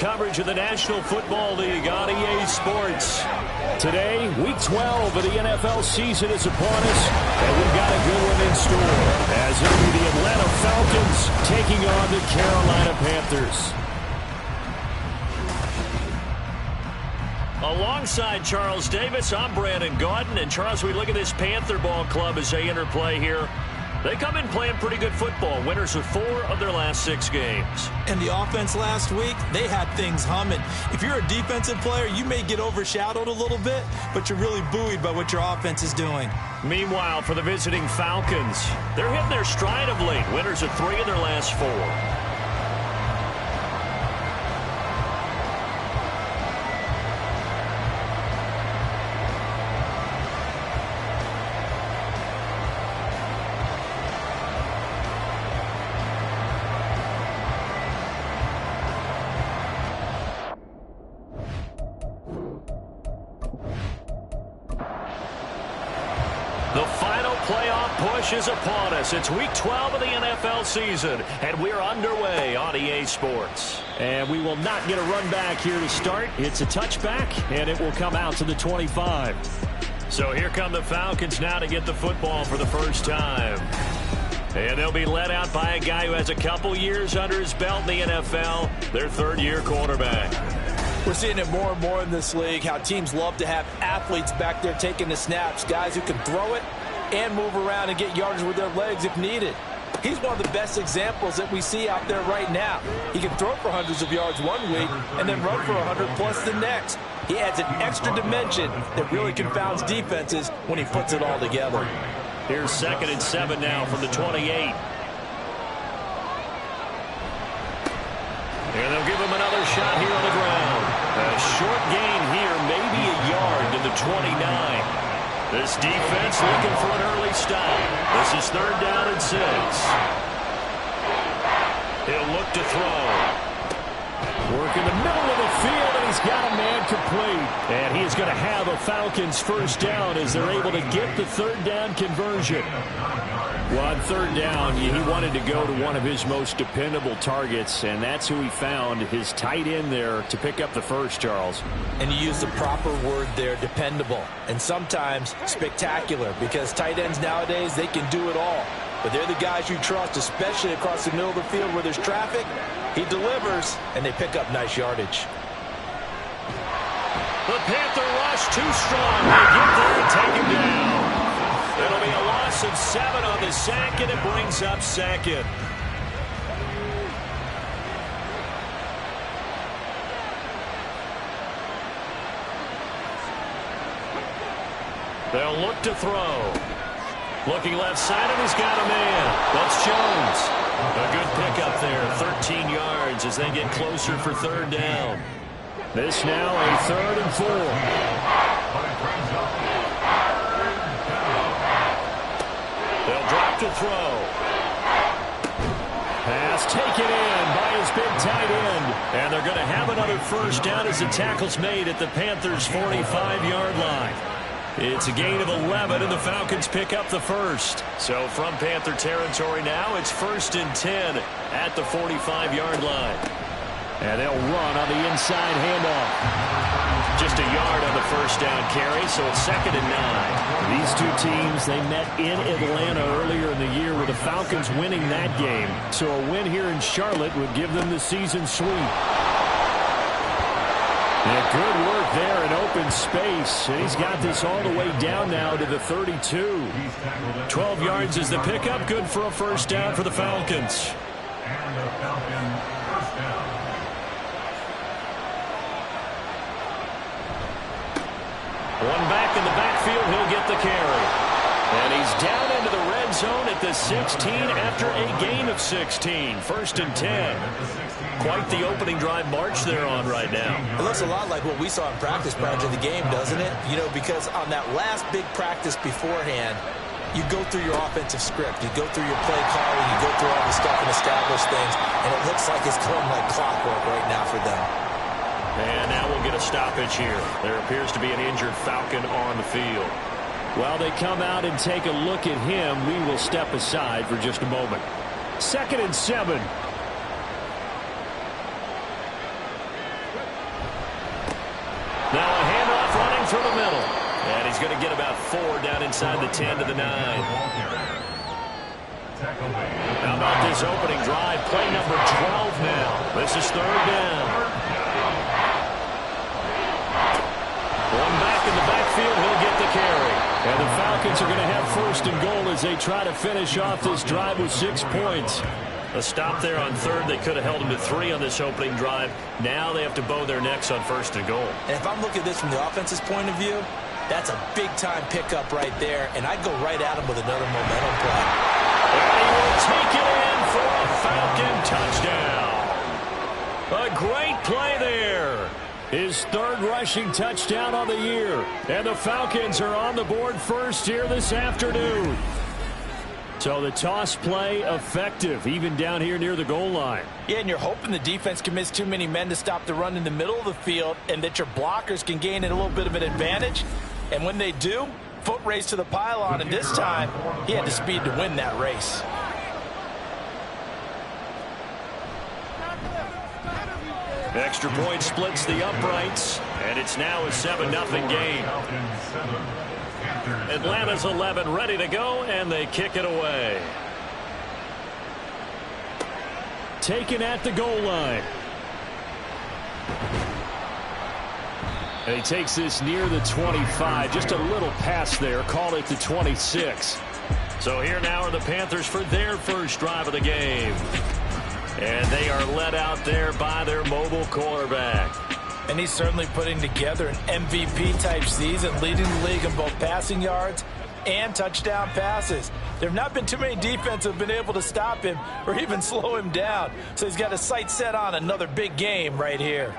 Coverage of the National Football League on EA Sports. Today, Week 12 of the NFL season is upon us, and we've got a good one in store, as it'll be the Atlanta Falcons taking on the Carolina Panthers. Alongside Charles Davis, I'm Brandon Gaudin, and Charles, we look at this Panther ball club as they interplay here. They come in playing pretty good football, winners of 4 of their last 6 games. And the offense last week, they had things humming. If you're a defensive player, you may get overshadowed a little bit, but you're really buoyed by what your offense is doing. Meanwhile, for the visiting Falcons, they're hitting their stride of late, winners of 3 of their last 4. The final playoff push is upon us. It's Week 12 of the NFL season, and we're underway on EA Sports. And we will not get a run back here to start. It's a touchback, and it will come out to the 25. So here come the Falcons now to get the football for the first time. And they'll be led out by a guy who has a couple years under his belt in the NFL, their third-year quarterback. We're seeing it more and more in this league, how teams love to have athletes back there taking the snaps, guys who can throw it and move around and get yardage with their legs if needed. He's one of the best examples that we see out there right now. He can throw for hundreds of yards one week and then run for 100+ the next. He adds an extra dimension that really confounds defenses when he puts it all together. Here's 2nd and 7 now from the 28. And they'll give him another shot here on the ground. A short gain here, maybe a yard to the 29. This defense looking for an early stop. This is 3rd down and 6. He'll look to throw. Work in the middle of the field, and he's got a man complete. And he is going to have a Falcons first down as they're able to get the 3rd down conversion. Well, on 3rd down, he wanted to go to one of his most dependable targets, and that's who he found, his tight end there, to pick up the first, Charles. And you use the proper word there, dependable, and sometimes spectacular, because tight ends nowadays, they can do it all. But they're the guys you trust, especially across the middle of the field where there's traffic. He delivers, and they pick up nice yardage. The Panther rush too strong. They get there and take him down. It'll be a loss of 7 on the sack, and it brings up 2nd. They'll look to throw. Looking left side, and he's got a man. That's Jones. A good pickup there, 13 yards as they get closer for 3rd down. This now a 3rd and 4. They'll drop to throw. Pass taken in by his big tight end. And they're going to have another first down as the tackle's made at the Panthers' 45-yard line. It's a gain of 11, and the Falcons pick up the first. So from Panther territory now, it's 1st and 10 at the 45-yard line. And they'll run on the inside handoff. Just a yard on the first down carry, so it's 2nd and 9. These two teams, they met in Atlanta earlier in the year with the Falcons winning that game. So a win here in Charlotte would give them the season sweep. And good work there in open space. And he's got this all the way down now to the 32. 12 yards is the pickup. Good for a first down for the Falcons. And the Falcons first down. One back in the backfield, he'll get the carry. And he's down into the red zone at the 16 after a gain of 16. 1st and 10. Quite the opening drive march they're on right now. It looks a lot like what we saw in practice prior to the game, doesn't it? You know, because on that last big practice beforehand, you go through your offensive script. You go through your play calling. You go through all the stuff and establish things. And it looks like it's going like clockwork right now for them. And now we'll get a stoppage here. There appears to be an injured Falcon on the field. While they come out and take a look at him, we will step aside for just a moment. 2nd and 7. going to get about 4 down inside the 10 to the 9. How about this opening drive? Play number 12 now. This is 3rd down. One back in the backfield. He'll get the carry. And the Falcons are going to have 1st and goal as they try to finish off this drive with 6 points. A stop there on 3rd. They could have held them to 3 on this opening drive. Now they have to bow their necks on 1st and goal. And if I'm looking at this from the offense's point of view, that's a big-time pickup right there, and I'd go right at him with another momentum play. And he will take it in for a Falcon touchdown. A great play there. His 3rd rushing touchdown on the year. And the Falcons are on the board first here this afternoon. So the toss play effective, even down here near the goal line. Yeah, and you're hoping the defense commits too many men to stop the run in the middle of the field and that your blockers can gain a little bit of an advantage. And when they do, foot race to the pylon, and this time he had the speed to win that race. Extra point splits the uprights, and it's now a 7-0 game. Atlanta's 11 ready to go, and they kick it away. Taken at the goal line. And he takes this near the 25. Just a little pass there. Call it the 26. So here now are the Panthers for their first drive of the game. And they are led out there by their mobile quarterback. And he's certainly putting together an MVP-type season, leading the league in both passing yards and touchdown passes. There have not been too many defenses that have been able to stop him or even slow him down. So he's got his sights set on another big game right here.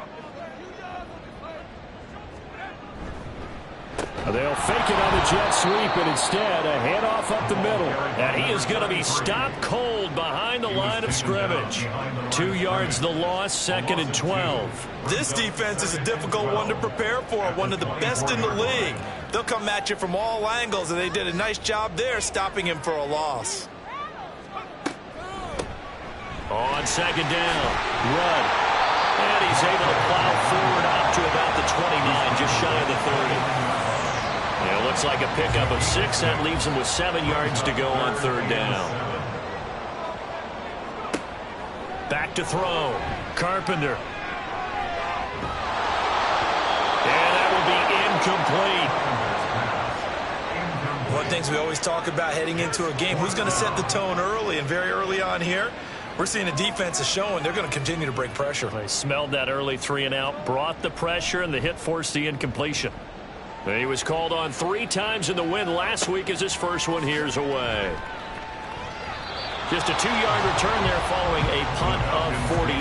They'll fake it on the jet sweep, and instead a handoff up the middle. And he is going to be stopped cold behind the line of scrimmage. 2 yards the loss, 2nd and 12. This defense is a difficult one to prepare for, one of the best in the league. They'll come at you from all angles, and they did a nice job there stopping him for a loss. On 2nd down, Rudd. And he's able to plow forward out to about the 29, just shy of the 30. It looks like a pickup of 6. That leaves him with 7 yards to go on 3rd down. Back to throw. Carpenter. And that will be incomplete. One of the things we always talk about heading into a game, who's going to set the tone early, and very early on here, we're seeing a defense is showing they're going to continue to break pressure. They smelled that early 3 and out, brought the pressure, and the hit forced the incompletion. He was called on 3 times in the win last week as his first one here's away. Just a 2-yard return there following a punt of 48.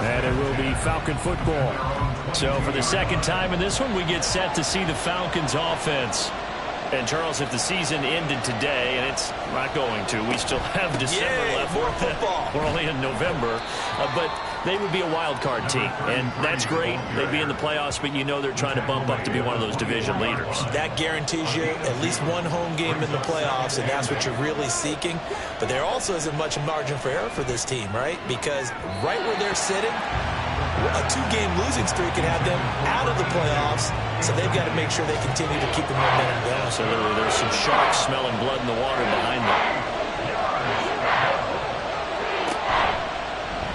And it will be Falcon football. So for the 2nd time in this one, we get set to see the Falcons offense. And Charles, if the season ended today, and it's not going to, we still have December left. More football. We're only in November, but they would be a wild card team, and that's great. They'd be in the playoffs, but you know they're trying to bump up to be one of those division leaders. That guarantees you at least one home game in the playoffs, and that's what you're really seeking. But there also isn't much margin for error for this team, right? Because right where they're sitting, a 2-game losing streak can have them out of the playoffs, so they've got to make sure they continue to keep the momentum going. Absolutely. There's some sharks smelling blood in the water behind them.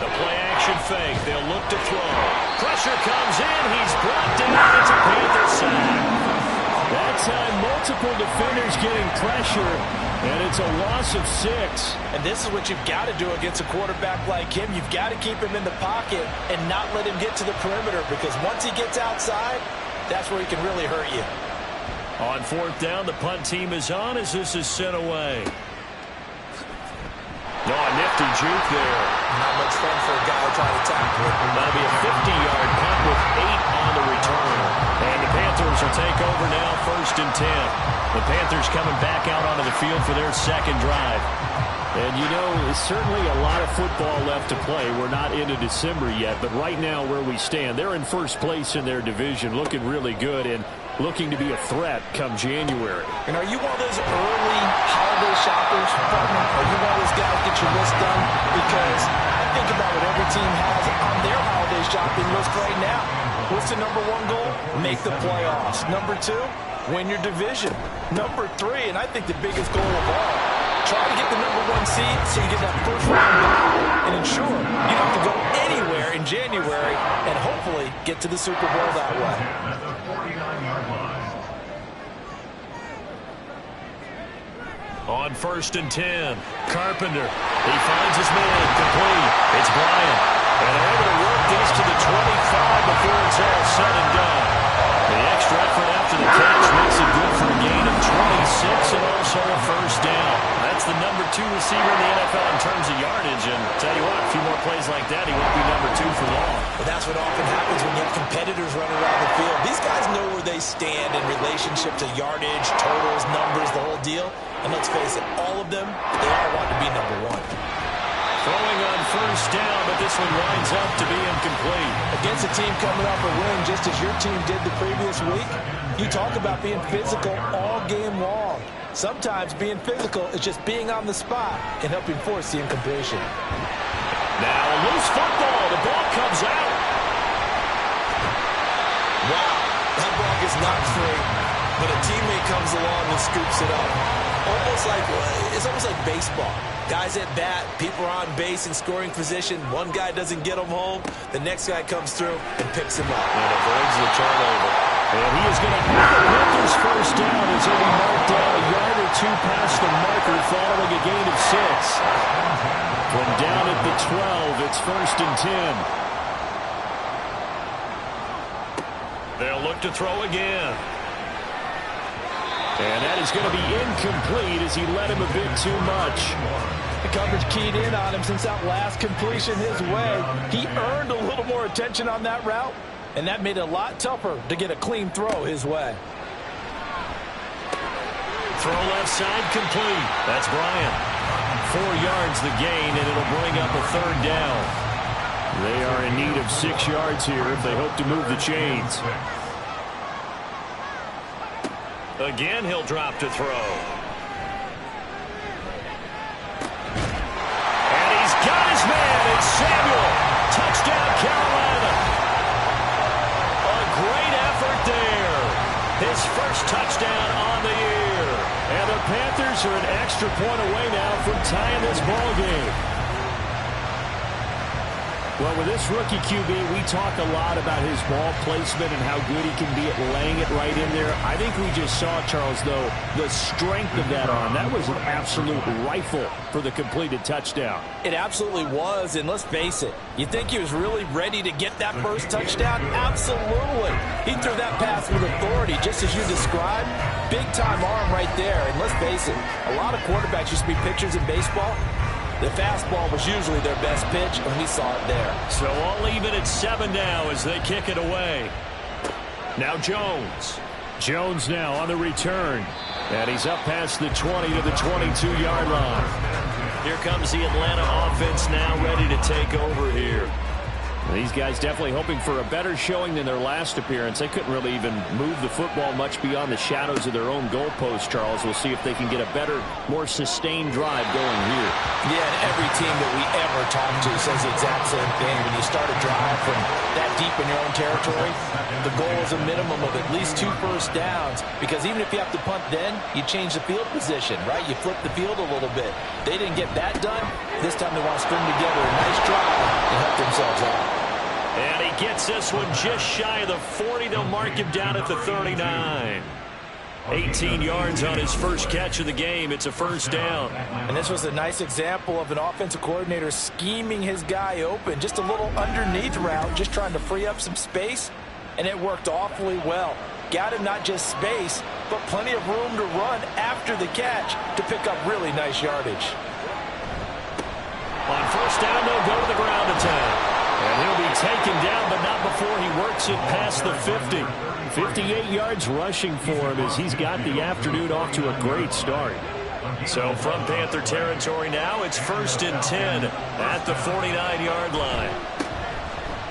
The play-action fake. They'll look to throw. Pressure comes in. He's brought down. It's a Panther sack. That time, multiple defenders getting pressure, and it's a loss of 6. And this is what you've got to do against a quarterback like him. You've got to keep him in the pocket and not let him get to the perimeter, because once he gets outside, that's where he can really hurt you. On 4th down, the punt team is on as this is sent away. No, a nifty juke there. Not much fun for a guy trying to tackle it. That'll be a 50-yard punt with 8 on the return. And the Panthers will take over now, 1st and 10. The Panthers coming back out onto the field for their 2nd drive. And, you know, there's certainly a lot of football left to play. We're not into December yet, but right now where we stand, they're in 1st place in their division, looking really good and looking to be a threat come January. And are you one of those early holiday shoppers, partner? Are you one of those guys get your list done? Because I think about what every team has on their holiday shopping list right now. What's the #1 goal? Make the playoffs. #2, win your division. Number 3, and I think the biggest goal of all, try to get the number 1 seed so you get that first round bye and ensure you don't have to go anywhere in January and hopefully get to the Super Bowl that way. At the 49-yard line. On 1st and 10, Carpenter. He finds his man, complete. It's Bryant. And they're able to work this to the 25 before it's all said and done. The extra effort after the catch makes it good for a gain of 26 and also a first down. That's the number 2 receiver in the NFL in terms of yardage. And tell you what, a few more plays like that, he won't be number 2 for long. But that's what often happens when you have competitors running around the field. These guys know where they stand in relationship to yardage, totals, numbers, the whole deal. And let's face it, all of them, they all want to be number 1. Throwing on first down, but this one winds up to be incomplete. Against a team coming off a win, just as your team did the previous week, you talk about being physical all game long. Sometimes being physical is just being on the spot and helping force the incompletion. Now a loose football. The ball comes out. Wow, that ball gets knocked free, but a teammate comes along and scoops it up. It's almost like baseball. Guys at bat, people are on base in scoring position. One guy doesn't get him home. The next guy comes through and picks him up. And avoids the turnover. And he is going to have the Panthers first down as he'll be marked down a yard or 2 past the marker following a gain of 6. From down at the 12, it's 1st and 10. They'll look to throw again. And that is going to be incomplete as he led him a bit too much. The coverage keyed in on him since that last completion his way. He earned a little more attention on that route, and that made it a lot tougher to get a clean throw his way. Throw left side complete. That's Bryant. 4 yards the gain, and it'll bring up a 3rd down. They are in need of 6 yards here if they hope to move the chains. Again, he'll drop to throw. And he's got his man. It's Samuel. Touchdown, Carolina. A great effort there. His first touchdown on the year. And the Panthers are an extra point away now from tying this ball game. Well, with this rookie QB, we talk a lot about his ball placement and how good he can be at laying it right in there. I think we just saw, Charles, though, the strength of that arm. That was an absolute rifle for the completed touchdown. It absolutely was, and let's face it, you think he was really ready to get that first touchdown? Absolutely. He threw that pass with authority, just as you described. Big-time arm right there, and let's face it, a lot of quarterbacks used to be pitchers in baseball. The fastball was usually their best pitch, and we saw it there. So all even at 7 now as they kick it away. Now Jones. Jones now on the return. And he's up past the 20 to the 22-yard line. Here comes the Atlanta offense now ready to take over here. These guys definitely hoping for a better showing than their last appearance. They couldn't really even move the football much beyond the shadows of their own goalpost, Charles. We'll see if they can get a better, more sustained drive going here. Yeah, and every team that we ever talk to says the exact same thing. When you start a drive from that deep in your own territory, the goal is a minimum of at least 2 first downs, because even if you have to punt then, you change the field position, right? You flip the field a little bit. They didn't get that done. This time they want to string together a nice drive and help themselves out. And he gets this one just shy of the 40. They'll mark him down at the 39. 18 yards on his first catch of the game. It's a first down. And this was a nice example of an offensive coordinator scheming his guy open. Just a little underneath route, just trying to free up some space. And it worked awfully well. Got him not just space, but plenty of room to run after the catch to pick up really nice yardage. On first down, they'll go to the ground attack. And he'll be taken down, but not before he works it past the 50. 58 yards rushing for him as he's got the afternoon off to a great start. So from Panther territory now, it's 1st and 10 at the 49-yard line.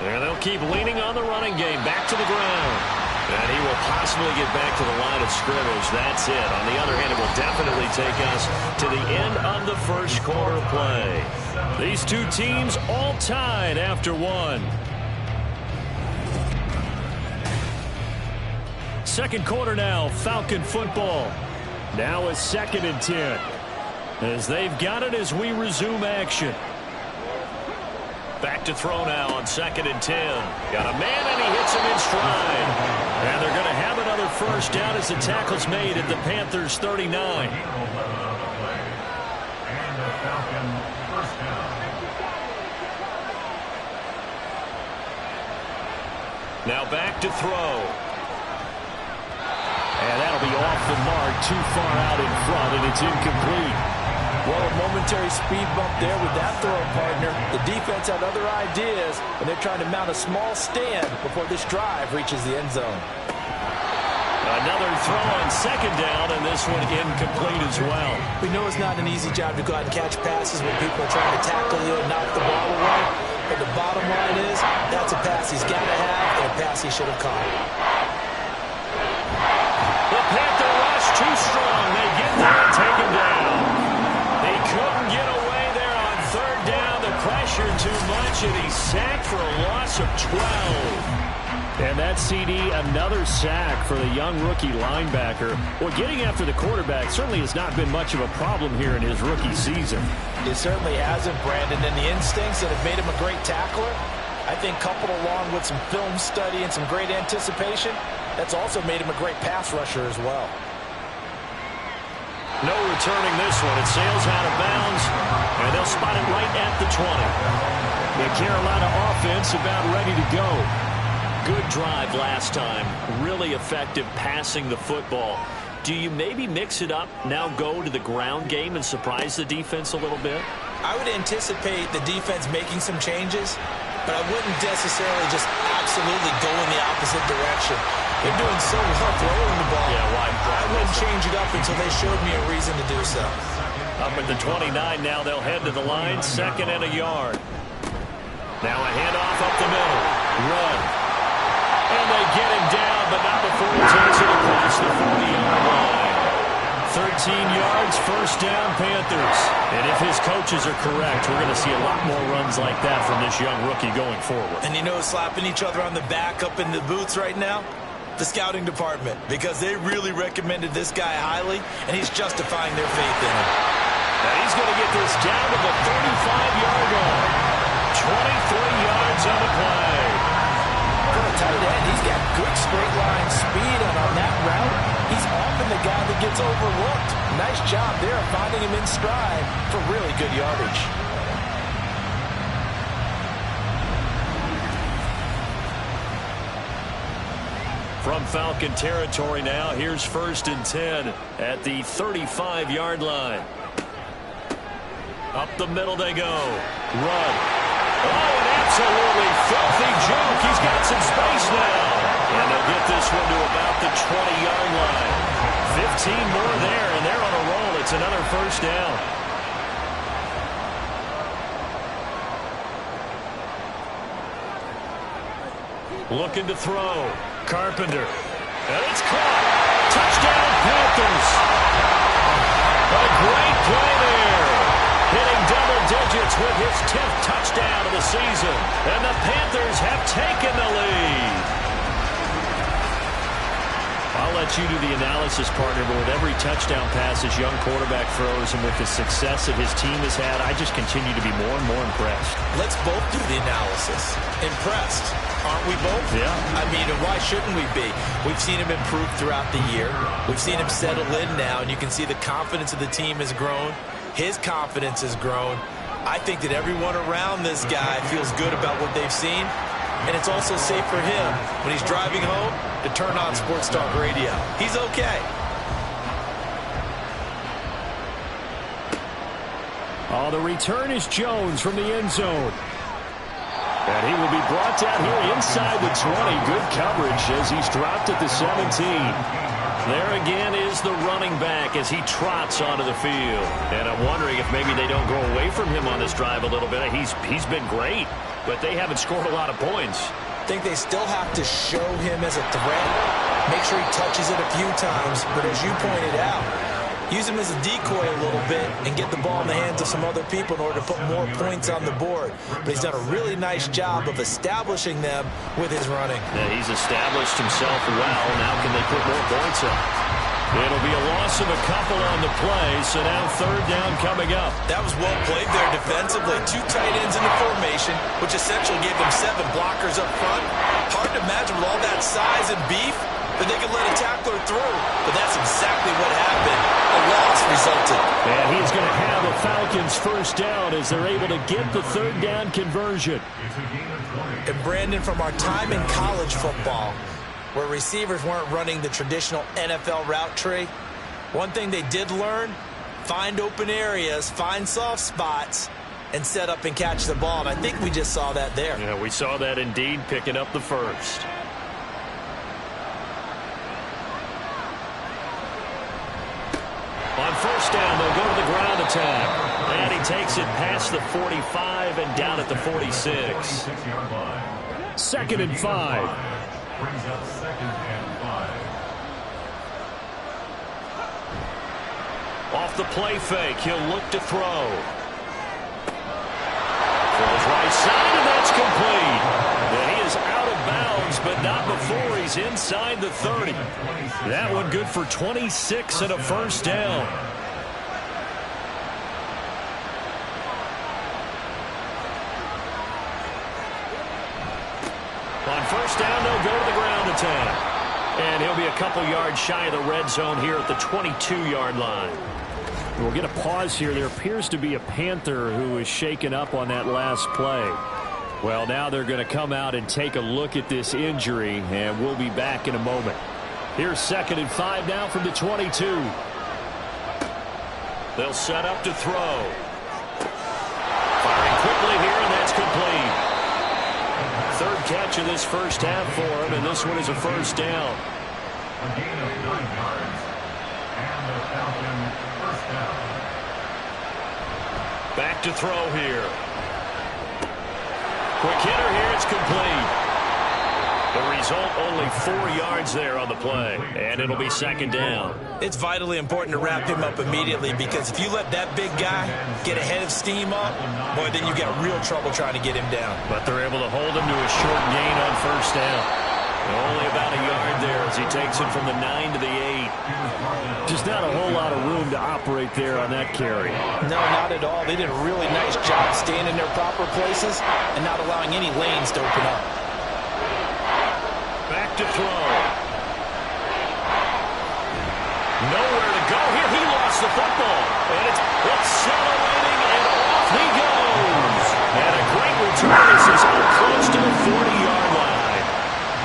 And they'll keep leaning on the running game. Back to the ground. And he will possibly get back to the line of scrimmage. That's it. On the other hand, it will definitely take us to the end of the first quarter play. These two teams all tied after 1. second quarter now, Falcon football. Now a 2nd and 10. As they've got it as we resume action. Back to throw now on 2nd and 10. Got a man and he hits him in stride. And they're going to have another first down as the tackle's made at the Panthers 39. And the Falcon first down. Now back to throw. And that'll be off the mark, too far out in front, and it's incomplete. Well, a momentary speed bump there with that throw, partner. The defense had other ideas, and they're trying to mount a small stand before this drive reaches the end zone. Another throw on 2nd down, and this one incomplete as well. We know it's not an easy job to go out and catch passes when people are trying to tackle you and knock the ball away. But the bottom line is, that's a pass he's got to have and a pass he should have caught. The Panther rush too strong. They get there and take him down. He couldn't get away there on 3rd down. The pressure too much, and he's sacked for a loss of 12. And that CD, another sack for the young rookie linebacker. Well, getting after the quarterback certainly has not been much of a problem here in his rookie season. It certainly hasn't, Brandon, and the instincts that have made him a great tackler, I think coupled along with some film study and some great anticipation, that's also made him a great pass rusher as well. No returning this one. It sails out of bounds, and they'll spot it right at the 20. The Carolina offense about ready to go. Good drive last time. Really effective passing the football. Do you maybe mix it up, now go to the ground game and surprise the defense a little bit? I would anticipate the defense making some changes, but I wouldn't necessarily just absolutely go in the opposite direction. They're doing so well throwing the ball. Yeah, why? I wouldn't change it up until they showed me a reason to do so. Up at the 29 now, they'll head to the line, 2nd and a yard. Now a handoff up the middle. Run. And they get him down, but not before he takes it across the 40-yard line. 13 yards, first down, Panthers. And if his coaches are correct, we're going to see a lot more runs like that from this young rookie going forward. And you know, slapping each other on the back up in the booths right now? The scouting department, because they really recommended this guy highly, and he's justifying their faith in him. And he's going to get this down to the 35-yard line. 23 yards on the play. For a tight end, he's got good straight line speed, and on that route, he's often the guy that gets overlooked. Nice job there of finding him in stride for really good yardage. From Falcon territory now, here's 1st and 10 at the 35-yard line. Up the middle they go. Run. Oh, an absolutely filthy juke. He's got some space now. And they'll get this one to about the 20-yard line. 15 more there, and they're on a roll. It's another first down. Looking to throw. Carpenter. And it's caught. Touchdown, Panthers. A great play there. Hitting double digits with his 10th touchdown of the season. And the Panthers have taken the lead. I'll let you do the analysis, partner, but with every touchdown pass this young quarterback throws and with the success that his team has had, I just continue to be more and more impressed. Let's both do the analysis. Impressed. Aren't we both? Yeah. I mean, and why shouldn't we be? We've seen him improve throughout the year. We've seen him settle in now, and you can see the confidence of the team has grown. His confidence has grown. I think that everyone around this guy feels good about what they've seen. And it's also safe for him when he's driving home to turn on Sports Talk Radio. He's okay. Oh, the return is Jones from the end zone. And he will be brought down here inside the 20. Good coverage as he's dropped at the 17. There again is the running back as he trots onto the field. And I'm wondering if maybe they don't go away from him on this drive a little bit. He's been great, but they haven't scored a lot of points. I think they still have to show him as a threat. Make sure he touches it a few times. But as you pointed out, use him as a decoy a little bit and get the ball in the hands of some other people in order to put more points on the board. But he's done a really nice job of establishing them with his running. Yeah, he's established himself well. Now can they put more points up? It'll be a loss of a couple on the play, so now third down coming up. That was well played there defensively. 2 tight ends in the formation, which essentially gave them 7 blockers up front. Hard to imagine with all that size and beef that they could let a tackler through. But that's exactly what happened. A loss resulted. And he's going to have a Falcons first down as they're able to get the third down conversion. And Brandon, from our time in college football, where receivers weren't running the traditional NFL route tree, one thing they did learn, find open areas, find soft spots, and set up and catch the ball. And I think we just saw that there. Yeah, we saw that indeed, picking up the first. On first down, they'll go to the ground attack. And he takes it past the 45 and down at the 46. 2nd and 5. Brings up 2nd and 5. Off the play fake, he'll look to throw. Throws right side, and that's complete. And he is out of bounds, but not before he's inside the 30. That one good for 26 and a first down. On first down, they'll go to the ground attack. And he'll be a couple yards shy of the red zone here at the 22-yard line. We'll get a pause here. There appears to be a Panther who is shaken up on that last play. Well, now they're going to come out and take a look at this injury, and we'll be back in a moment. Here's 2nd and 5 now from the 22. They'll set up to throw. Firing quickly here, and that's complete. 3rd catch of this first half for him, and this one is a first down. A gain of 9 yards. And the Falcon first down. Back to throw here. Quick hitter here, it's complete. The result, only 4 yards there on the play, and it'll be 2nd down. It's vitally important to wrap him up immediately, because if you let that big guy get ahead of steam up, boy, then you got real trouble trying to get him down. But they're able to hold him to a short gain on first down. Only about a yard there as he takes it from the 9 to the 8. Just not a whole lot of room to operate there on that carry. No, not at all. They did a really nice job staying in their proper places and not allowing any lanes to open up. Back to throw. Nowhere to go here. He lost the football. And it's accelerating, and off he goes. And a great return as he's up close to the 40-yard line.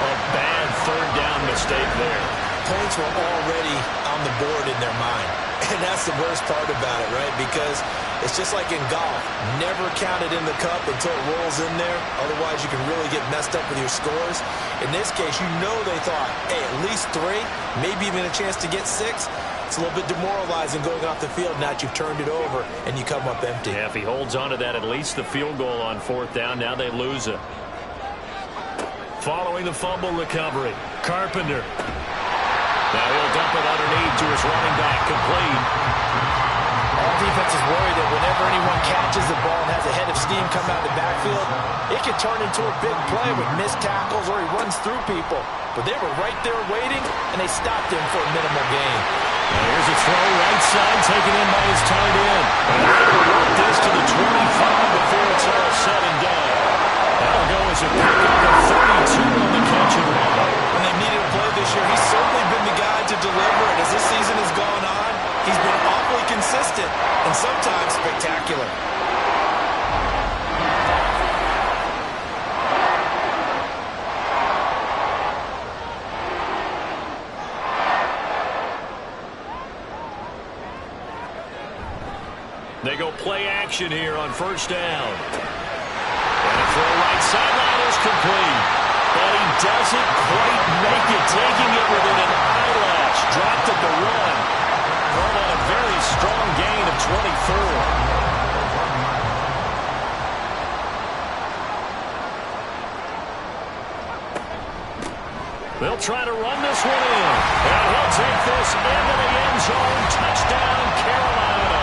A bad third down mistake there. Points were already on the board in their mind. And that's the worst part about it, right? Because it's just like in golf. Never count it in the cup until it rolls in there. Otherwise, you can really get messed up with your scores. In this case, you know they thought, hey, at least 3, maybe even a chance to get 6. It's a little bit demoralizing going off the field now that you've turned it over and you come up empty. Yeah, if he holds on to that, at least the field goal on 4th down. Now they lose it. Following the fumble recovery, Carpenter. Now he'll dump it underneath to his running back, complete. All defense is worried that whenever anyone catches the ball and has a head of steam come out of the backfield, it can turn into a big play with missed tackles or he runs through people. But they were right there waiting, and they stopped him for a minimal gain. Now here's a throw right side taken in by his tight end. And they're able to work this to the 25 before it's all said and done. That'll go as a pickup of 32 on the catch and run. When they needed a play this year, he's certainly been the guy to deliver it. As this season has gone on, he's been awfully consistent and sometimes spectacular. They go play action here on first down. And a throw right sideline is complete. But he doesn't quite make it, taking it within an eyelash. Dropped at the run. Brought on a very strong gain of 24. They'll try to run this one in. And he'll take this into the end zone. Touchdown, Carolina.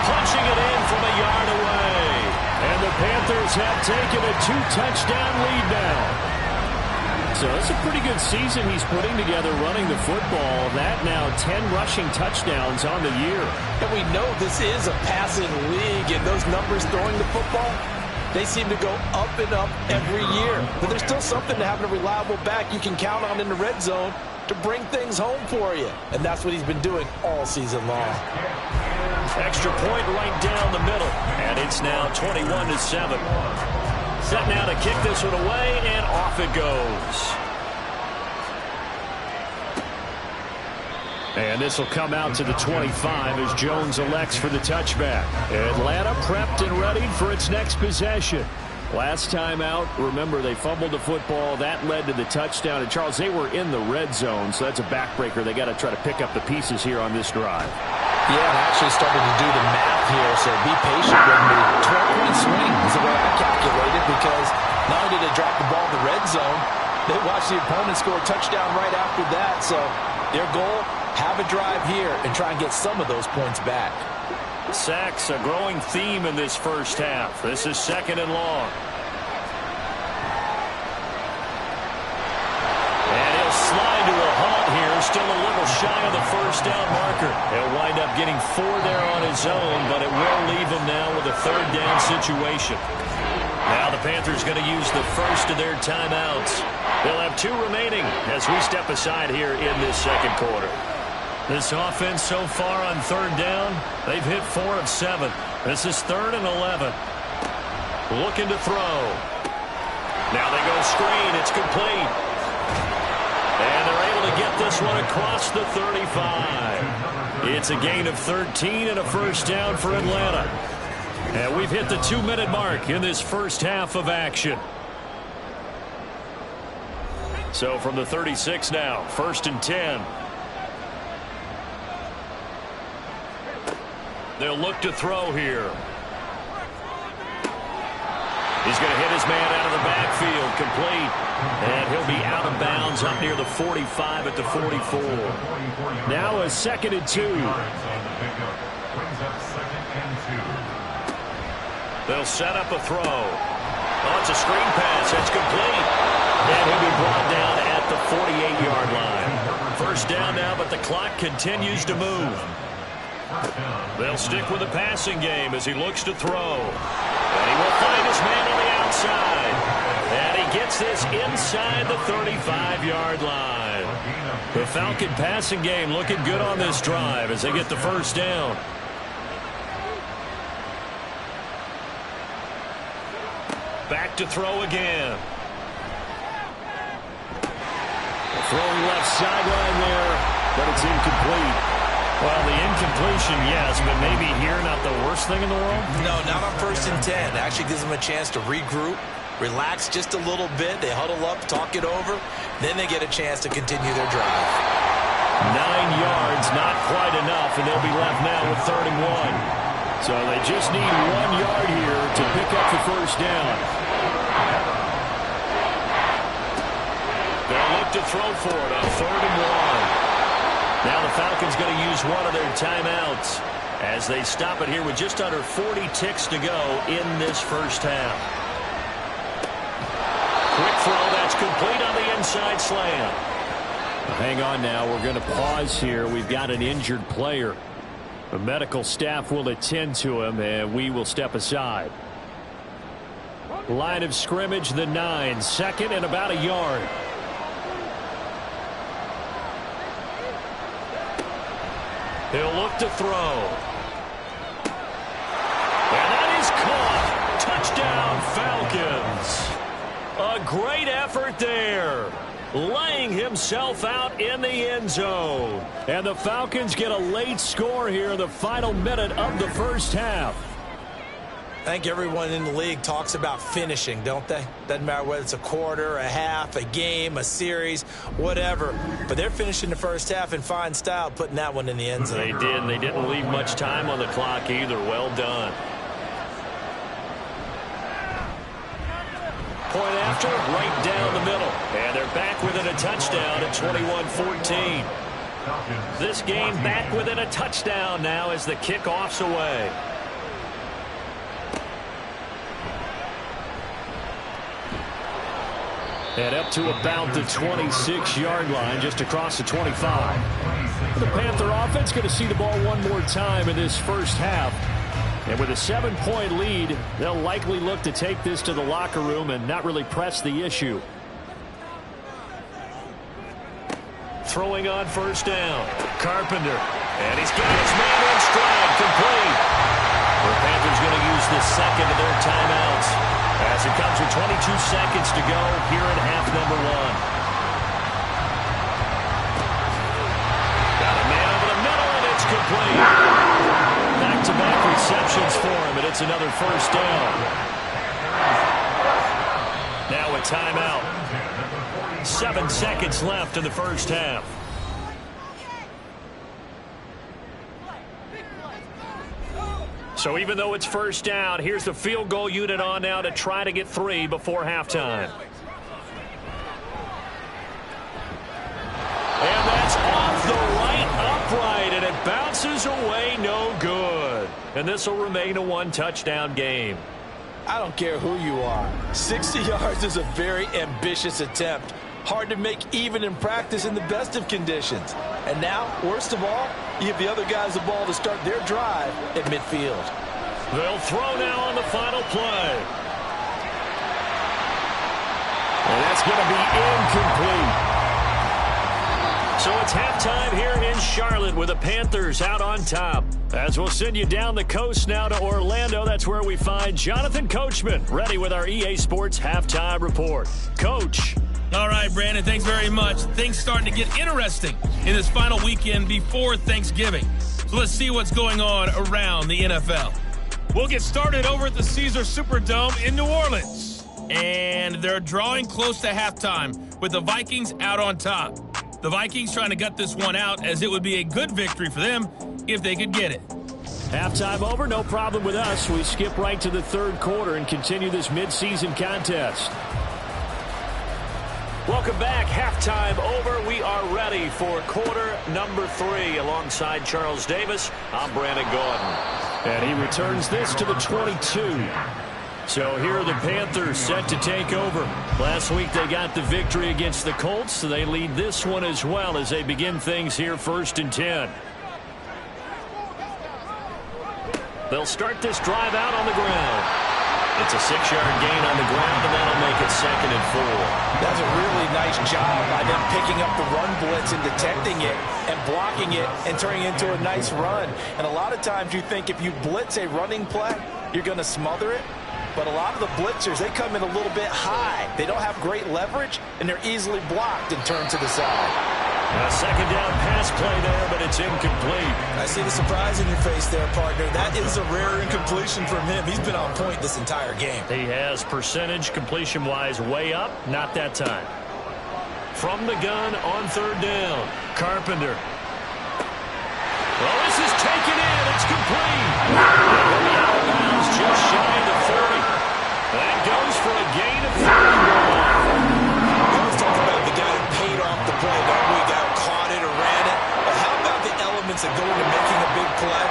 Punching it in from a yard away. And the Panthers have taken a 2-touchdown lead now. So that's a pretty good season he's putting together running the football. That now 10 rushing touchdowns on the year. And we know this is a passing league, and those numbers throwing the football, they seem to go up and up every year. But there's still something to having a reliable back you can count on in the red zone to bring things home for you. And that's what he's been doing all season long. Extra point right down the middle. And it's now 21-7. Set now to kick this one away, and off it goes. And this will come out to the 25 as Jones elects for the touchback. Atlanta prepped and ready for its next possession. Last time out, remember, they fumbled the football. That led to the touchdown. And, Charles, they were in the red zone, so that's a backbreaker. They got to try to pick up the pieces here on this drive. Yeah, and I actually started to do the math here, so be patient with me. 12-point swing is the way I calculated, because not only did they drop the ball in the red zone, they watched the opponent score a touchdown right after that. So their goal, have a drive here and try and get some of those points back. Sacks, a growing theme in this first half. This is 2nd and long. And he'll slide to a halt here, still a little shy of the first down marker. He'll wind up getting 4 there on his own, but it will leave him now with a 3rd down situation. Now the Panthers going to use the first of their timeouts. They'll have 2 remaining as we step aside here in this second quarter. This offense so far on 3rd down, they've hit 4 of 7. This is 3rd and 11. Looking to throw. Now they go screen. It's complete. And they're able to get this one across the 35. It's a gain of 13 and a first down for Atlanta. And we've hit the 2-minute mark in this first half of action. So from the 36 now, 1st and 10. They'll look to throw here. He's going to hit his man out of the backfield, complete. And he'll be out of bounds up near the 45 at the 44. Now a 2nd and 2. They'll set up a throw. Oh, it's a screen pass. That's complete. And he'll be brought down at the 48-yard line. First down now, but the clock continues to move. They'll stick with the passing game as he looks to throw. And he will find his man on the outside. And he gets this inside the 35-yard line. The Falcon passing game looking good on this drive as they get the first down. Back to throw again. Throwing left sideline there, but it's incomplete. Well, the incompletion, yes, but maybe here not the worst thing in the world? No, not on 1st and 10. It actually gives them a chance to regroup, relax just a little bit. They huddle up, talk it over. Then they get a chance to continue their drive. 9 yards, not quite enough, and they'll be left now with 3rd and 1. So they just need 1 yard here to pick up the first down. They'll look to throw for it on 3rd and 1. Now the Falcons going to use one of their timeouts as they stop it here with just under 40 ticks to go in this first half. Quick throw, that's complete on the inside slant. Hang on now, we're going to pause here. We've got an injured player. The medical staff will attend to him, and we will step aside. Line of scrimmage, the 9, 2nd and about a yard. He'll look to throw. And that is caught. Touchdown, Falcons. A great effort there. Laying himself out in the end zone. And the Falcons get a late score here in the final minute of the first half. I think everyone in the league talks about finishing, don't they? Doesn't matter whether it's a quarter, a half, a game, a series, whatever. But they're finishing the first half in fine style, putting that one in the end zone. They did, and they didn't leave much time on the clock either. Well done. Point after, right down the middle. And they're back within a touchdown at 21-14. This game back within a touchdown now as the kickoff's away. And up to about the 26-yard line, just across the 25. The Panther offense going to see the ball one more time in this first half. And with a 7-point lead, they'll likely look to take this to the locker room and not really press the issue. Throwing on first down. Carpenter. And he's got his man in stride. Complete. The Panthers going to use the second of their timeouts as it comes with 22 seconds to go here in half number one. Got a man over the middle, and it's complete. Back-to-back receptions for him, and it's another first down. Now a timeout. 7 seconds left in the first half. So even though it's first down, here's the field goal unit on now to try to get 3 before halftime. And that's off the right upright, and it bounces away, no good. And this will remain a one-touchdown game. I don't care who you are. 60 yards is a very ambitious attempt. Hard to make even in practice in the best of conditions. And now, worst of all, you give the other guys the ball to start their drive at midfield. They'll throw now on the final play. And that's going to be incomplete. So it's halftime here in Charlotte with the Panthers out on top. As we'll send you down the coast now to Orlando, that's where we find Jonathan Coachman, ready with our EA Sports Halftime Report. Coach. All right, Brandon, thanks very much. Things starting to get interesting in this final weekend before Thanksgiving. So let's see what's going on around the NFL. We'll get started over at the Caesars Superdome in New Orleans. And they're drawing close to halftime with the Vikings out on top. The Vikings trying to gut this one out, as it would be a good victory for them if they could get it. Halftime over, no problem with us. We skip right to the third quarter and continue this midseason contest. Welcome back. Halftime over. We are ready for quarter number 3 alongside Charles Davis. I'm Brandon Gordon. And he returns this to the 22. So here are the Panthers set to take over. Last week they got the victory against the Colts, so they lead this one as well as they begin things here 1st and 10. They'll start this drive out on the ground. It's a 6-yard gain on the ground, and that'll make it 2nd and 4. That's a really nice job by them picking up the run blitz and detecting it and blocking it and turning it into a nice run. And a lot of times you think if you blitz a running play, you're going to smother it. But a lot of the blitzers, they come in a little bit high. They don't have great leverage, and they're easily blocked and turned to the side. A 2nd down pass play there, but it's incomplete. I see the surprise in your face there, partner. That is a rare incompletion from him. He's been on point this entire game. He has percentage completion-wise way up, not that time. From the gun on 3rd down, Carpenter. Well, this is taken in. It's complete. Out of bounds, just shy of the 30. That goes for a gain of 31. Let's talk about the guy who paid off the play that week out, caught it or ran it. But how about the elements that go into making a big play?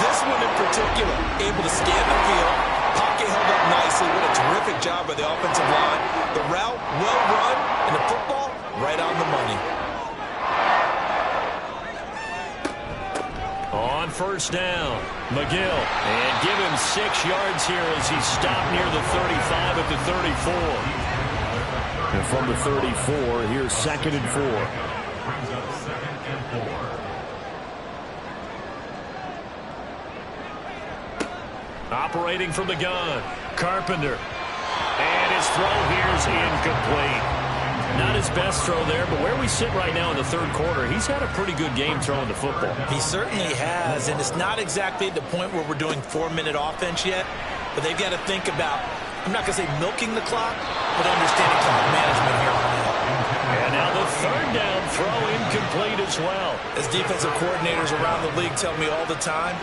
This one in particular, able to scan the field, pocket held up nicely. What a terrific job by the offensive line. The route, well run, and the football, right on the money. On 1st down, McGill. And give him 6 yards here as he stopped near the 35 at the 34. And from the 34, here's 2nd and 4. Brings up 2nd and 4. Operating from the gun, Carpenter. And his throw here is incomplete. Not his best throw there, but where we sit right now in the 3rd quarter, he's had a pretty good game throwing the football. He certainly has, and it's not exactly at the point where we're doing 4-minute offense yet, but they've got to think about, I'm not going to say milking the clock, but understanding clock management here on out. And now the 3rd down throw incomplete as well. As defensive coordinators around the league tell me all the time,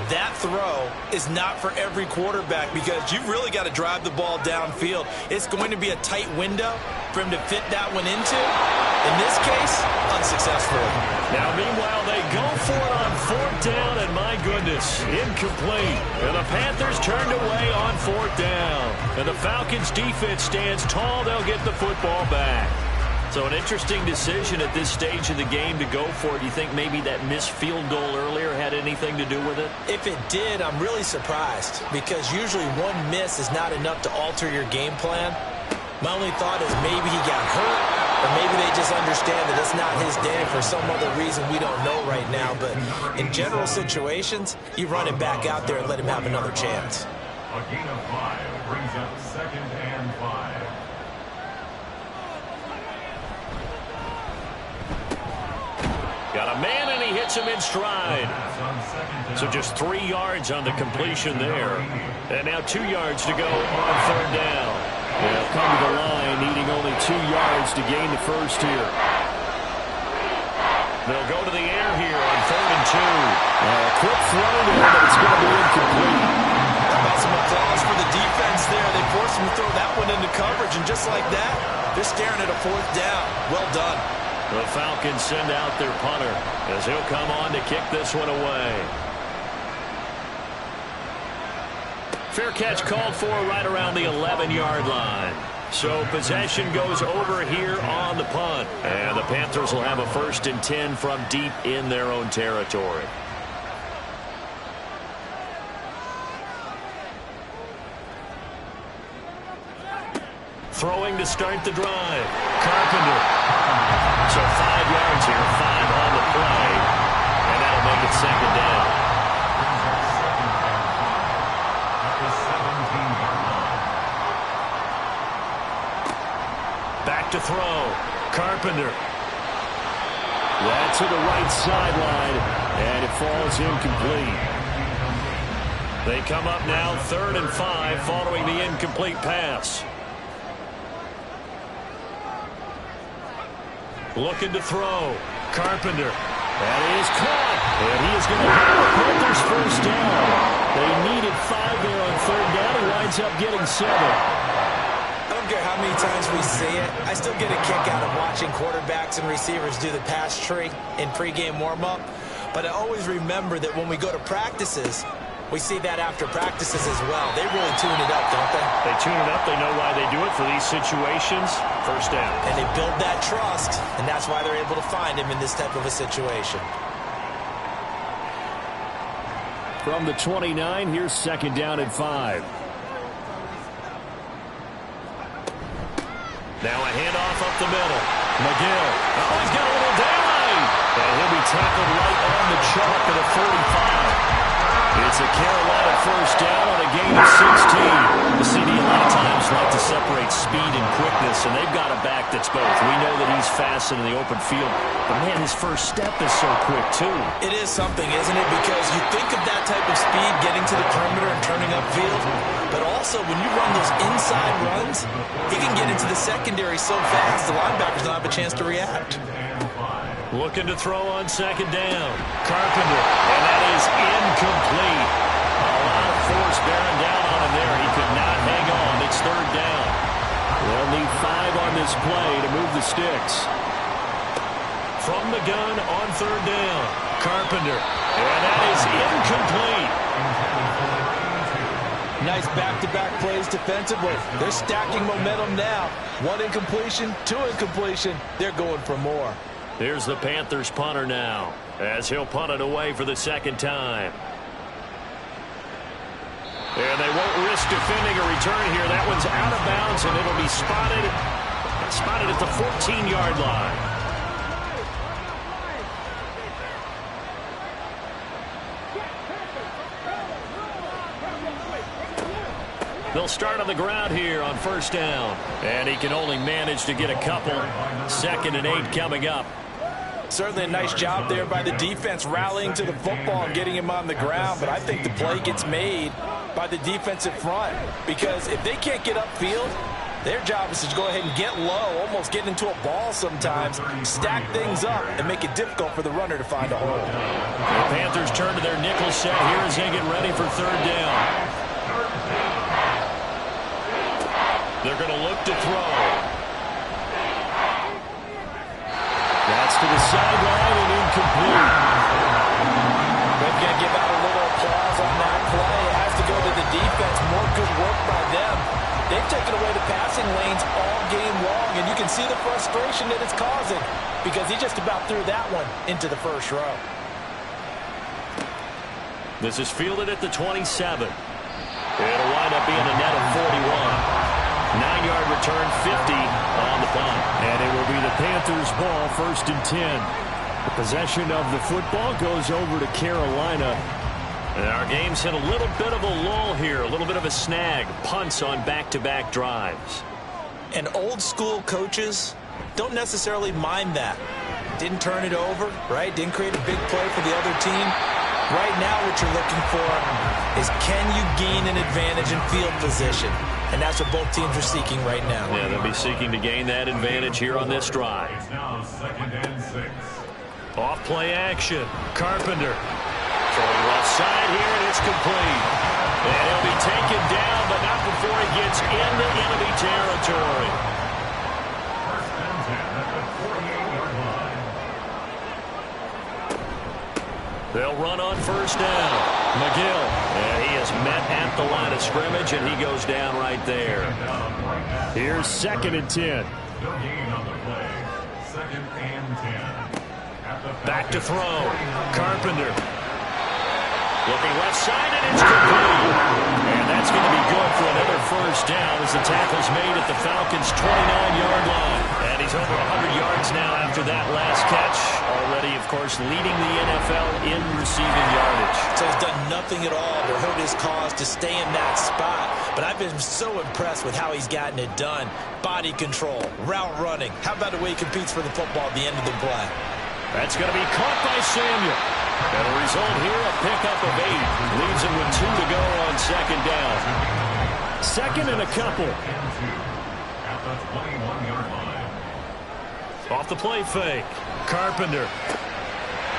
that throw is not for every quarterback because you've really got to drive the ball downfield. It's going to be a tight window for him to fit that one into. In this case, unsuccessful. Now, meanwhile, they go for it on 4th down, and my goodness, incomplete. And the Panthers turned away on 4th down. And the Falcons' defense stands tall. They'll get the football back. So an interesting decision at this stage of the game to go for it. Do you think maybe that missed field goal earlier had anything to do with it? If it did, I'm really surprised because usually one miss is not enough to alter your game plan. My only thought is maybe he got hurt or maybe they just understand that it's not his day for some other reason we don't know right now. But in general situations, you run it back out there and let him have another chance. A gain of 5 brings up 2nd and 5. Got a man, and he hits him in stride. So just 3 yards on the completion there. And now 2 yards to go on 3rd down. They'll come to the line, needing only 2 yards to gain the first here. They'll go to the air here on 3rd and 2. Quick throw there, but it's going to be incomplete. How about some applause for the defense there? They forced him to throw that one into coverage, and just like that, they're staring at a 4th down. Well done. The Falcons send out their punter as he'll come on to kick this one away. Fair catch called for right around the 11-yard line. So possession goes over here on the punt. And the Panthers will have a 1st and 10 from deep in their own territory. Throwing to start the drive. Carpenter. So 5 yards here, 5 on the play. And that'll make it 2nd down. Back to throw. Carpenter. That's to the right sideline, and it falls incomplete. They come up now 3rd and 5 following the incomplete pass. Looking to throw. Carpenter. That is caught. And he is going to have the Panthers 1st down. They needed 5 there on 3rd down. He winds up getting 7. I don't care how many times we see it. I still get a kick out of watching quarterbacks and receivers do the pass tree in pregame warm-up. But I always remember that when we go to practices, we see that after practices as well. They really tune it up, don't they? They tune it up. They know why they do it for these situations. 1st down. And they build that trust, and that's why they're able to find him in this type of a situation. From the 29, here's 2nd down and 5. Now a handoff up the middle. McGill. Oh, he's got a little daylight. And he'll be tackled right on the chalk at a 45. It's a Carolina 1st down on a gain of 16. The CD a lot of times like to separate speed and quickness, and they've got a back that's both. We know that he's fast in the open field, but man, his first step is so quick too. It is something, isn't it? Because you think of that type of speed getting to the perimeter and turning upfield, but also when you run those inside runs, he can get into the secondary so fast the linebackers don't have a chance to react. Looking to throw on 2nd down. Carpenter. And that is incomplete. A lot of force bearing down on him there. He could not hang on. It's 3rd down. They'll need 5 on this play to move the sticks. From the gun on 3rd down. Carpenter. And that is incomplete. Nice back-to-back plays defensively. They're stacking momentum now. 1 incompletion, 2 incompletion. They're going for more. Here's the Panthers punter now, as he'll punt it away for the 2nd time. And they won't risk defending a return here. That one's out of bounds, and it'll be spotted at the 14-yard line. They'll start on the ground here on 1st down. And he can only manage to get a couple. 2nd and 8 coming up. Certainly a nice job there by the defense rallying to the football and getting him on the ground, but I think the play gets made by the defensive front because if they can't get upfield, Their job is to go ahead and get low, almost get into a ball sometimes, stack things up, and make it difficult for the runner to find a hole. The Panthers turn to their nickel set here as they get ready for third down. They're going to look to throw. That's to the sideline and incomplete. They're going to give out a little applause on that play. It has to go to the defense. More good work by them. They've taken away the passing lanes all game long, and you can see the frustration that it's causing because he just about threw that one into the first row. This is fielded at the 27. It'll wind up being a net of 41. 9-yard return, 50 on the punt. And it will be the Panthers' ball, 1st and 10. The possession of the football goes over to Carolina. And our game's hit a little bit of a lull here, a little bit of a snag. Punts on back-to-back drives. And old-school coaches don't necessarily mind that. Didn't turn it over, right? Didn't create a big play for the other team. Right now what you're looking for is can you gain an advantage in field position? And that's what both teams are seeking right now. Yeah, they'll be seeking to gain that advantage here on this drive. It's now 2nd and 6. Off play action. Carpenter. Throwing left side here, and it's complete. And he'll be taken down, but not before he gets into enemy territory. 1st and 10 at the 48-yard line. They'll run on 1st down. McGill. And he is met at the line of scrimmage, and he goes down right there. Here's 2nd and 10. No gain on the play. 2nd and 10. At the Back to throw. 49-yard Carpenter. Looking left side, and it's complete. And that's going to be good for another 1st down as the tackle's made at the Falcons' 29-yard line. And he's over 100 yards now after that last catch. Already, of course, leading the NFL in receiving yardage. So he's done nothing at all to hurt his cause to stay in that spot. But I've been so impressed with how he's gotten it done. Body control, route running. How about the way he competes for the football at the end of the play? That's going to be caught by Samuel. And a result here, a pickup of 8. Leaves him with 2 to go on 2nd down. 2nd and a couple. At the 21-yard line. Off the play fake. Carpenter.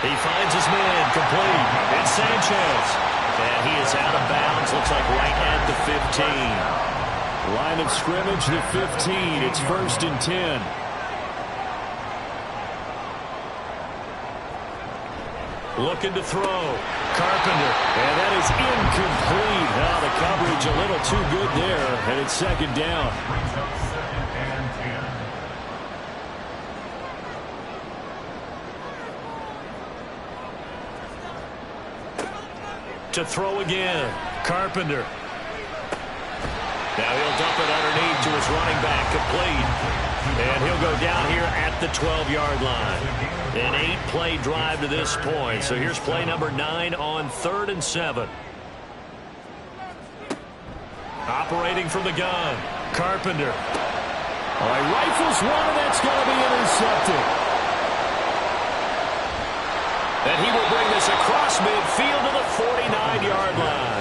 He finds his man. Complete. It's Sanchez. And he is out of bounds. Looks like right at the 15. Line of scrimmage, the 15. It's 1st and 10. Looking to throw. Carpenter. And that is incomplete. Now the coverage a little too good there. And it's 2nd down. Brings up 2nd and 10. To throw again. Carpenter. Now he'll dump it underneath to his running back. Complete. And he'll go down here at the 12-yard line. An 8-play drive to this point. So here's play number 9 on 3rd and 7. Operating from the gun. Carpenter. All right, rifles one, and that's going to be intercepted. And he will bring this across midfield to the 49-yard line.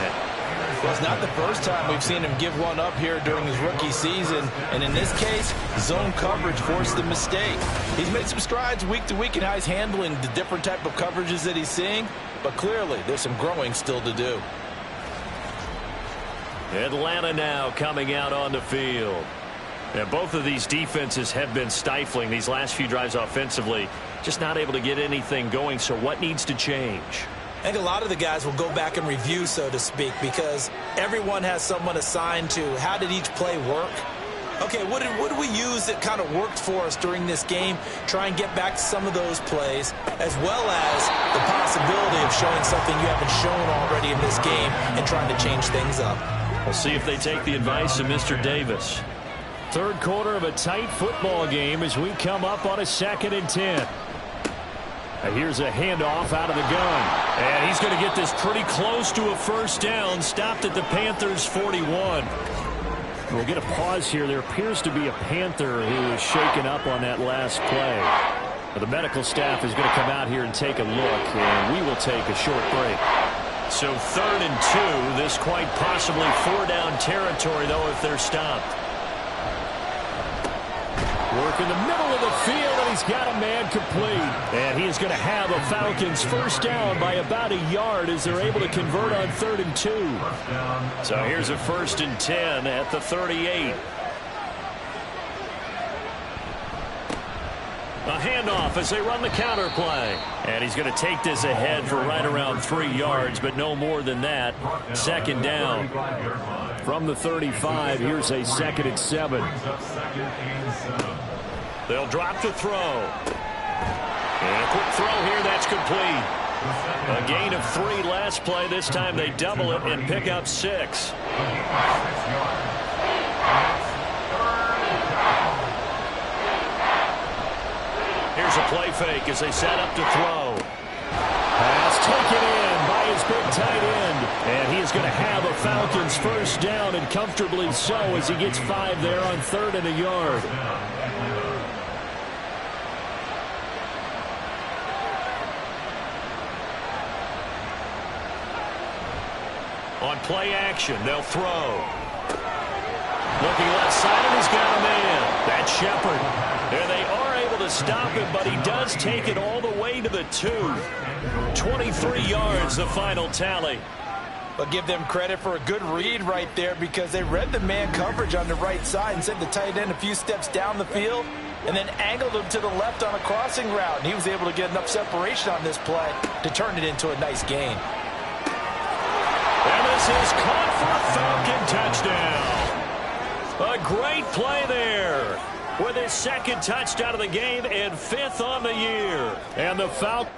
Well, it's not the first time we've seen him give one up here during his rookie season. And in this case, zone coverage forced the mistake. He's made some strides week to week in how he's handling the different type of coverages that he's seeing. But clearly, there's some growing still to do. Atlanta now coming out on the field. And both of these defenses have been stifling these last few drives offensively. Just not able to get anything going. So what needs to change? I think a lot of the guys will go back and review, so to speak, because everyone has someone assigned to how did each play work. Okay, what did we use that kind of worked for us during this game? Try and get back to some of those plays, as well as the possibility of showing something you haven't shown already in this game and trying to change things up. We'll see if they take the advice of Mr. Davis. 3rd quarter of a tight football game as we come up on a 2nd and 10. Here's a handoff out of the gun. And he's going to get this pretty close to a 1st down. Stopped at the Panthers' 41. We'll get a pause here. There appears to be a Panther who is shaken up on that last play. The medical staff is going to come out here and take a look, and we will take a short break. So 3rd and 2. This quite possibly 4-down territory, though, if they're stopped. Work in the middle of the field, and he's got a man complete. And he is going to have a Falcons first down by about a yard as they're able to convert on 3rd and 2. So here's a 1st and 10 at the 38. A handoff as they run the counter play. And he's going to take this ahead for right around 3 yards, but no more than that. 2nd down. From the 35, here's a 2nd and 7. They'll drop to throw. And a quick throw here, that's complete. A gain of 3 last play. This time they double it and pick up 6. Here's a play fake as they set up to throw. Pass taken in by his big tight end. And he is going to have a Falcons first down, and comfortably so, as he gets 5 there on 3rd and a yard. On play action, they'll throw. Looking left side, and he's got a man. That's Shepard. And they are able to stop him, but he does take it all the way to the 2. 23 yards, the final tally. But give them credit for a good read right there, because they read the man coverage on the right side and sent the tight end a few steps down the field and then angled him to the left on a crossing route. And he was able to get enough separation on this play to turn it into a nice gain. And this is caught for a Falcon touchdown. A great play there with his 2nd touchdown of the game and 5th on the year. And the Falcons.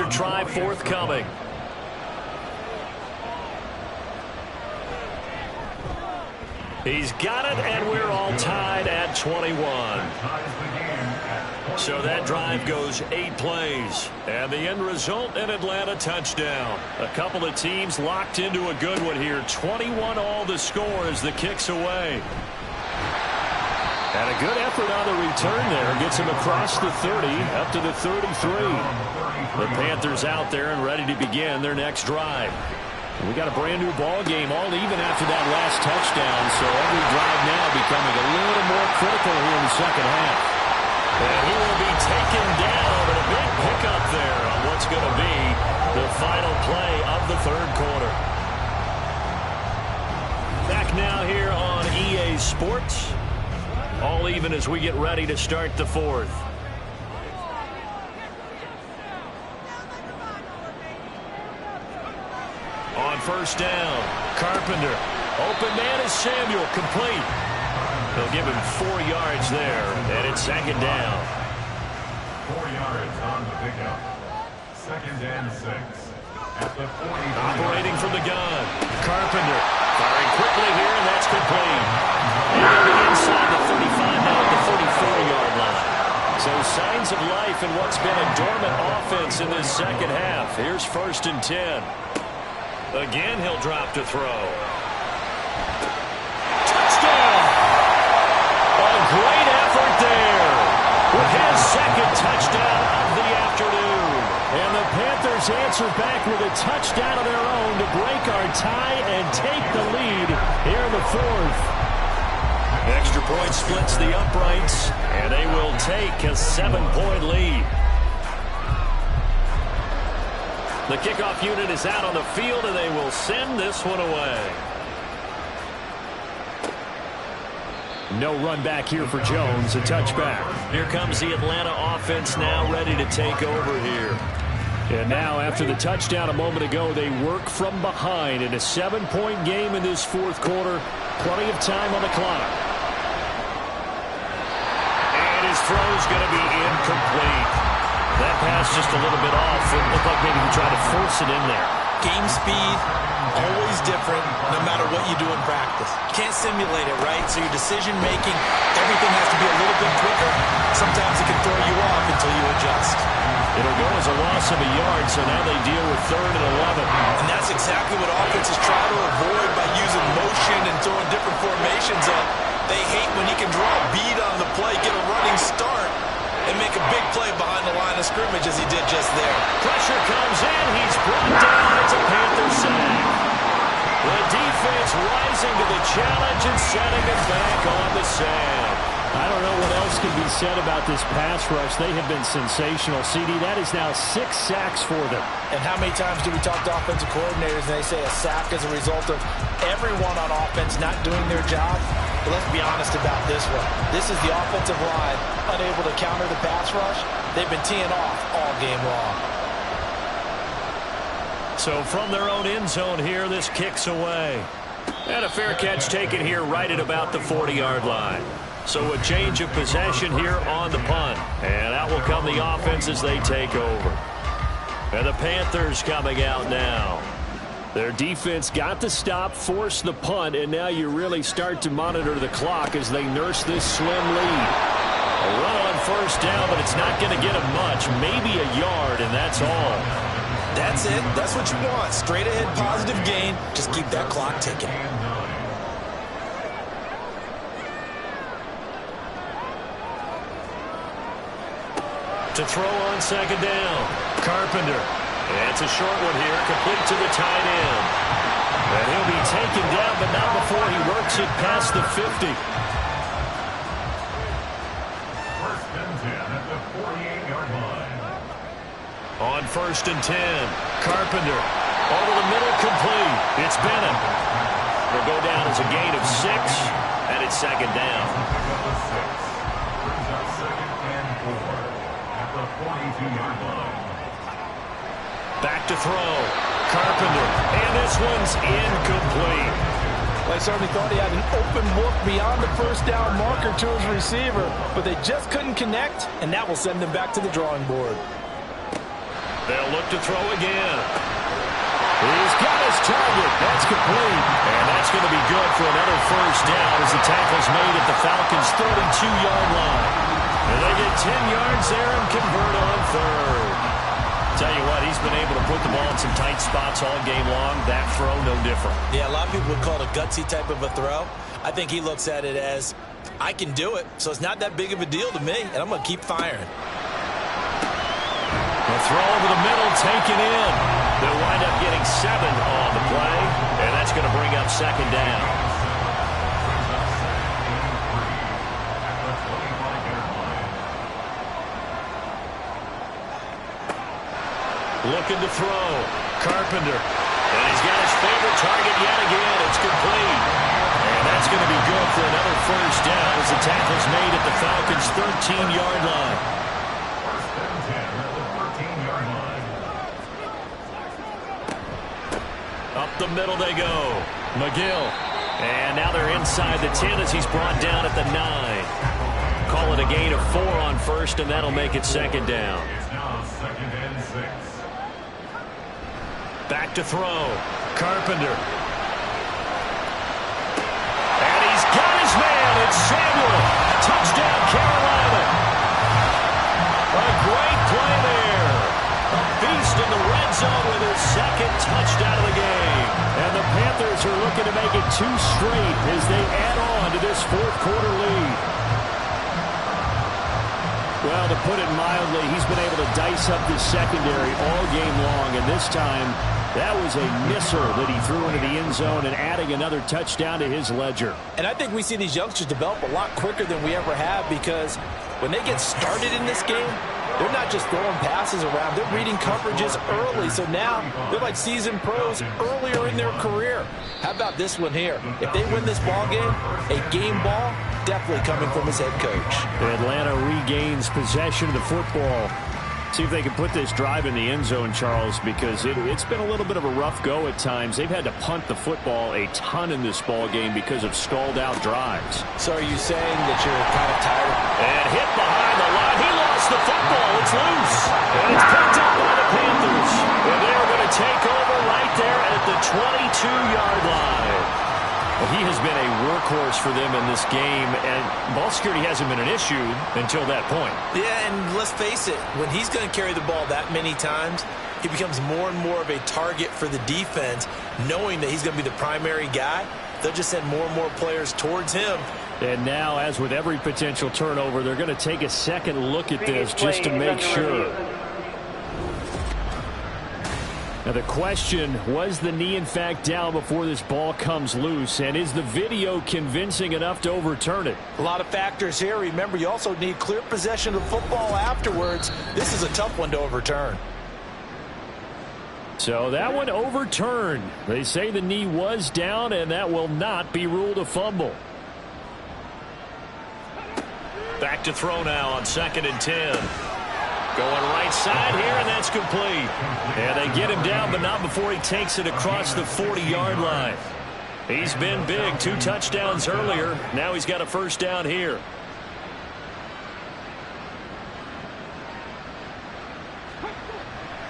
after try forthcoming. He's got it, and we're all tied at 21. So that drive goes 8 plays. And the end result, an Atlanta touchdown. A couple of teams locked into a good one here. 21 all the score as the kick's away. And a good effort on the return there. Gets him across the 30, up to the 33. The Panthers out there and ready to begin their next drive. We got a brand new ball game, all even after that last touchdown. So every drive now becoming a little more critical here in the second half. And he will be taken down, and a big pickup there on what's going to be the final play of the third quarter. Back now here on EA Sports. All even as we get ready to start the fourth. On first down, Carpenter. Open man is Samuel, complete. They'll give him 4 yards there, and it's second down. 4 yards on the pickup. 2nd and 6. At the 40. Operating from the gun, Carpenter. Firing quickly here, and that's complete. And on the inside, the 35, now at the 44-yard line. So signs of life in what's been a dormant offense in this second half. Here's 1st and 10. Again, he'll drop to throw. Touchdown! A great effort there with his second touchdown of the afternoon. And the Panthers answer back with a touchdown of their own to break our tie and take the lead here in the fourth. Extra point splits the uprights, and they will take a 7-point lead. The kickoff unit is out on the field, and they will send this one away. No run back here for Jones, a touchback. Here comes the Atlanta offense now ready to take over here. And now after the touchdown a moment ago, they work from behind in a 7-point game in this fourth quarter. Plenty of time on the clock. And his throw's going to be incomplete. That pass just a little bit off. It looked like maybe he tried to force it in there. Game speed, always different, no matter what you do in practice. You can't simulate it, right? So your decision-making, everything has to be a little bit quicker. Sometimes it can throw you off until you adjust. It'll go as a loss of a yard, so now they deal with 3rd and 11. And that's exactly what offenses try to avoid by using motion and throwing different formations up. They hate when you can draw a bead on the play, get a running start, and make a big play behind the line of scrimmage as he did just there. Pressure comes in. He's brought down. It's a Panther sack. The defense rising to the challenge and setting him back on the sack. I don't know what else can be said about this pass rush. They have been sensational. CD, that is now 6 sacks for them. And how many times do we talk to offensive coordinators and they say a sack is a result of everyone on offense not doing their job? But let's be honest about this one. This is the offensive line unable to counter the pass rush. They've been teeing off all game long. So from their own end zone here, this kicks away. And a fair catch taken here right at about the 40-yard line. So a change of possession here on the punt. And out will come the offense as they take over. And the Panthers coming out now. Their defense got the stop, forced the punt, and now you really start to monitor the clock as they nurse this slim lead. A run on first down, but it's not going to get them much. Maybe a yard, and that's all. That's it. That's what you want. Straight ahead positive gain. Just keep that clock ticking. To throw on second down, Carpenter. It's a short one here, complete to the tight end. And he'll be taken down, but not before he works it past the 50. 1st and 10 at the 48-yard line. On 1st and 10, Carpenter. Over the middle, complete. It's Bennett. It'll go down as a gain of 6, and it's second down. Pickup of 6. Brings up 2nd and 4 at the 42-yard line. Back to throw. Carpenter. And this one's incomplete. Well, I certainly thought he had an open look beyond the first down marker to his receiver, but they just couldn't connect, and that will send them back to the drawing board. They'll look to throw again. He's got his target. That's complete. And that's going to be good for another first down as the tackle's made at the Falcons' 32-yard line. And they get 10 yards there and convert on third. Tell you what, he's been able to put the ball in some tight spots all game long. That throw, no different. Yeah, a lot of people would call it a gutsy type of a throw. I think he looks at it as, I can do it, so it's not that big of a deal to me, and I'm going to keep firing. The throw over the middle, taken in. They'll wind up getting 7 on the play, and that's going to bring up second down. Looking to throw. Carpenter. And he's got his favorite target yet again. It's complete. And that's going to be good for another first down as the tackle's made at the Falcons' 13-yard line. First and 10 at the 13-yard line. Up the middle they go. McGill. And now they're inside the 10 as he's brought down at the 9. Call it a gain of 4 on first, and that'll make it second down. It's now second and 6. Back to throw. Carpenter. And he's got his man. It's Samuel. Touchdown, Carolina. A great play there. A beast in the red zone with his second touchdown of the game. And the Panthers are looking to make it 2 straight as they add on to this fourth quarter lead. Well, to put it mildly, he's been able to dice up this secondary all game long, and this time that was a misser that he threw into the end zone and adding another touchdown to his ledger. And I think we see these youngsters develop a lot quicker than we ever have, because when they get started in this game, they're not just throwing passes around. They're reading coverages early. So now they're like seasoned pros earlier in their career. How about this one here? If they win this ball game, a game ball, definitely coming from his head coach. Atlanta regains possession of the football. See if they can put this drive in the end zone, Charles, because it's been a little bit of a rough go at times. They've had to punt the football a ton in this ball game because of stalled-out drives. So are you saying that you're kind of tired? And hit behind the line. He lost the football. It's loose. And it's picked up by the Panthers. And they're going to take over right there at the 22-yard line. Well, he has been a workhorse for them in this game, and ball security hasn't been an issue until that point. Yeah, and let's face it, when he's going to carry the ball that many times, he becomes more and more of a target for the defense, knowing that he's going to be the primary guy. They'll just send more and more players towards him. And now, as with every potential turnover, they're going to take a second look at this just to make sure. Now the question, was the knee in fact down before this ball comes loose, and is the video convincing enough to overturn it? A lot of factors here. Remember, you also need clear possession of the football afterwards. This is a tough one to overturn. So that one overturned. They say the knee was down, and that will not be ruled a fumble. Back to throw now on 2nd and 10. Going right side here, and that's complete. And they get him down, but not before he takes it across the 40-yard line. He's been big. 2 touchdowns earlier. Now he's got a first down here.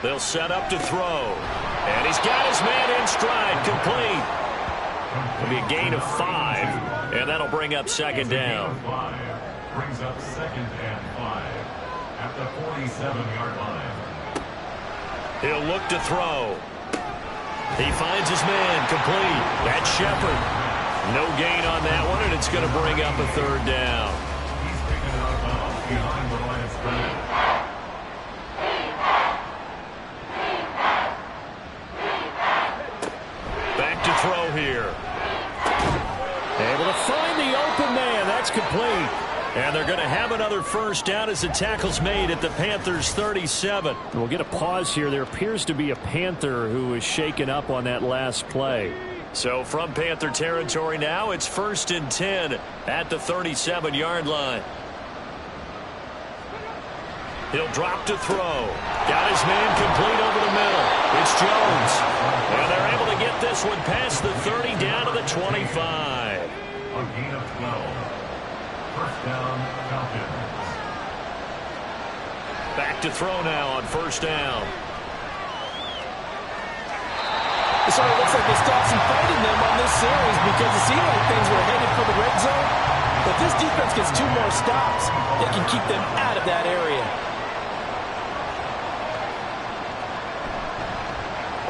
They'll set up to throw. And he's got his man in stride. Complete. It'll be a gain of 5, and that'll bring up second down. Brings up 2nd and 5. At the 47-yard line. He'll look to throw. He finds his man complete. That's Shepard. No gain on that one, and it's going to bring up a third down. He's taken it out behind the line of scrimmage. Back to throw here. Able to find the open man. That's complete. And they're going to have another first down as the tackle's made at the Panthers' 37. We'll get a pause here. There appears to be a Panther who was shaken up on that last play. So from Panther territory now, it's 1st and 10 at the 37-yard line. He'll drop to throw. Got his man complete over the middle. It's Jones. And they're able to get this one past the 30 down to the 25. A gain of 12. First down, Falcons. Back to throw now on 1st down. It sort of looks like they still have some fight in them on this series because it seemed like things were headed for the red zone. But if this defense gets 2 more stops, they can keep them out of that area.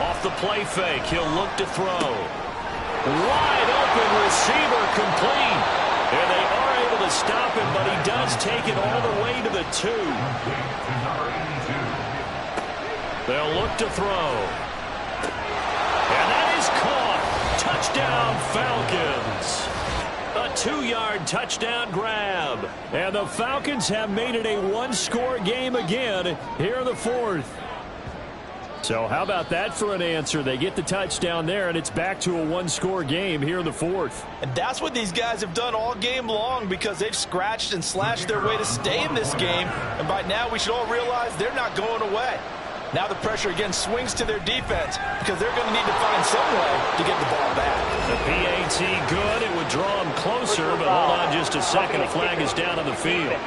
Off the play fake, he'll look to throw. Wide open receiver complete. And they are able to stop him, but he does take it all the way to the 2. They'll look to throw. And that is caught. Touchdown, Falcons. A 2-yard touchdown grab. And the Falcons have made it a 1-score game again here in the 4th. So how about that for an answer? They get the touchdown there, and it's back to a 1-score game here in the 4th. And that's what these guys have done all game long because they've scratched and slashed their way to stay in this game. And by now we should all realize they're not going away. Now the pressure again swings to their defense because they're going to need to find some way to get the ball back. The PAT good. It would draw them closer, but hold on just a second. A flag is down on the field.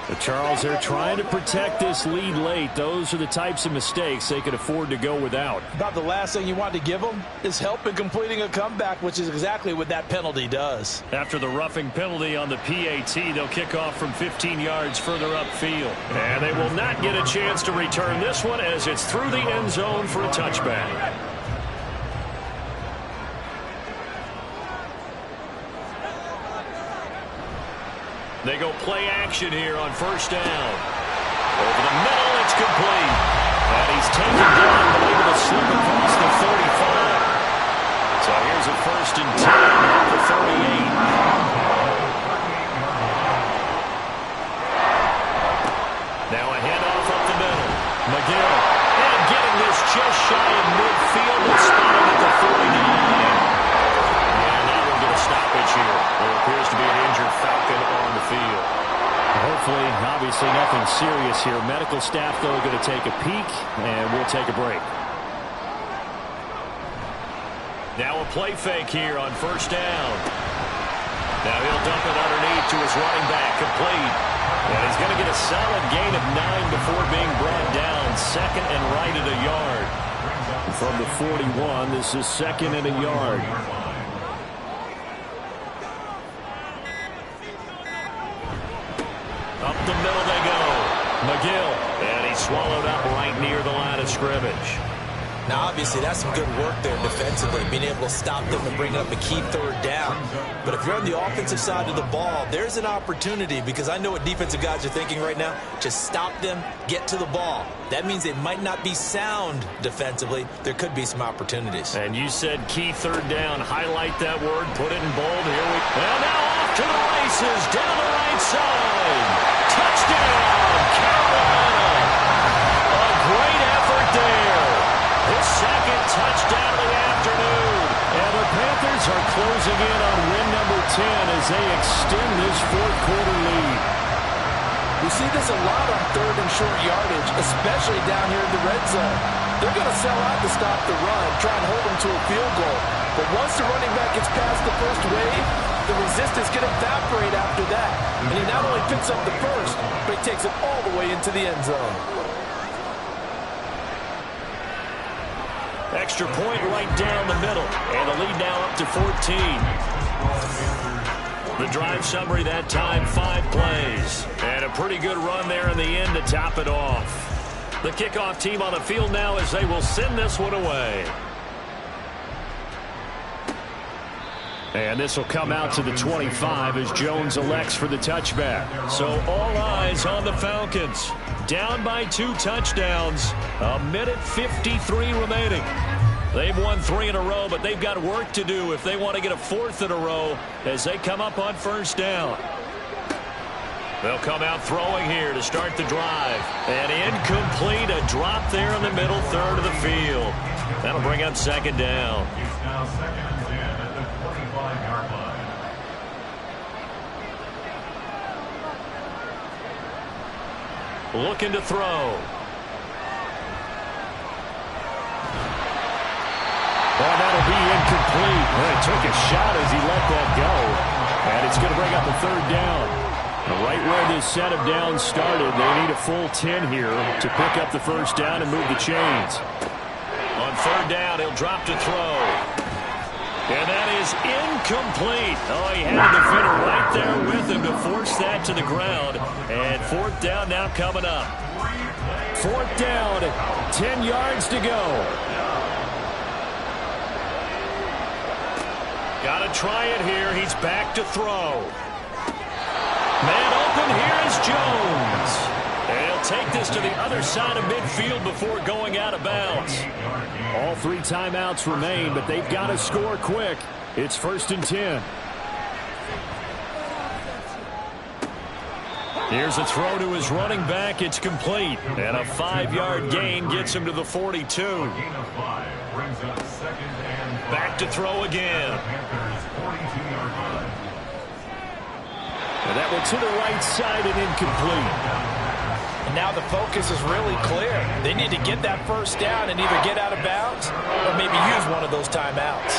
But Charles, they're trying to protect this lead late. Those are the types of mistakes they could afford to go without. About the last thing you want to give them is help in completing a comeback, which is exactly what that penalty does. After the roughing penalty on the PAT, they'll kick off from 15 yards further upfield. And they will not get a chance to return this one as it's through the end zone for a touchback. They go play action here on first down. Over the middle, it's complete. And he's taken down, but able to slip across the 35. So here's a 1st and 10 at the 38. Now a handoff up the middle. McGill. And getting this just shy of midfield and spotted at the 49. And now we'll get a stoppage here. There appears to be an injured Falcon on the field. Hopefully, obviously nothing serious here. Medical staff, though, going to take a peek, and we'll take a break. Now a play fake here on first down. Now he'll dump it underneath to his running back, complete. And he's going to get a solid gain of 9 before being brought down. 2nd and right at a yard. From the 41, this is 2nd and a yard. Up the middle they go. McGill. And he's swallowed up right near the line of scrimmage. Now, obviously, that's some good work there defensively, being able to stop them and bring up a key 3rd down. But if you're on the offensive side of the ball, there's an opportunity because I know what defensive guys are thinking right now. Just stop them, get to the ball. That means they might not be sound defensively. There could be some opportunities. And you said key 3rd down. Highlight that word. Put it in bold. Here we go. And now off to the races. Down the right side. Touchdown, Carolina. A great effort there. His 2nd touchdown of the afternoon. And the Panthers are closing in on win number 10 as they extend this 4th quarter lead. We see this a lot on 3rd and short yardage, especially down here in the red zone. They're going to sell out to stop the run, try and hold them to a field goal. But once the running back gets past the first wave, the resistance can evaporate after that. And he not only picks up the first, but he takes it all the way into the end zone. Extra point right down the middle. And the lead now up to 14. The drive summary that time, 5 plays. And a pretty good run there in the end to top it off. The kickoff team on the field now as they will send this one away. And this will come out to the 25 as Jones elects for the touchback. So all eyes on the Falcons. Down by 2 touchdowns. 1:53 remaining. They've won 3 in a row, but they've got work to do if they want to get a 4th in a row as they come up on first down. They'll come out throwing here to start the drive. And incomplete, a drop there in the middle 3rd of the field. That'll bring up 2nd down. It's now 2nd and 10 at the 25-yard line. Looking to throw. Well, that'll be incomplete. Well, he took a shot as he let that go. And it's going to bring up a 3rd down. Right where this set of downs started, they need a full 10 here to pick up the first down and move the chains. On third down, he'll drop to throw. And that is incomplete. Oh, he had a defender right there with him to force that to the ground. And fourth down now coming up. Fourth down, 10 yards to go. Got to try it here. He's back to throw. Man open, here is Jones. And he'll take this to the other side of midfield before going out of bounds. All 3 timeouts remain, but they've got to score quick. It's 1st and 10. Here's a throw to his running back. It's complete. And a 5-yard gain gets him to the 42. Back to throw again. And that one to the right side and incomplete. And now the focus is really clear. They need to get that first down and either get out of bounds or maybe use one of those timeouts.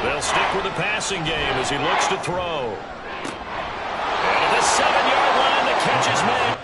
They'll stick with the passing game as he looks to throw. And at the 7-yard line, the catch is made.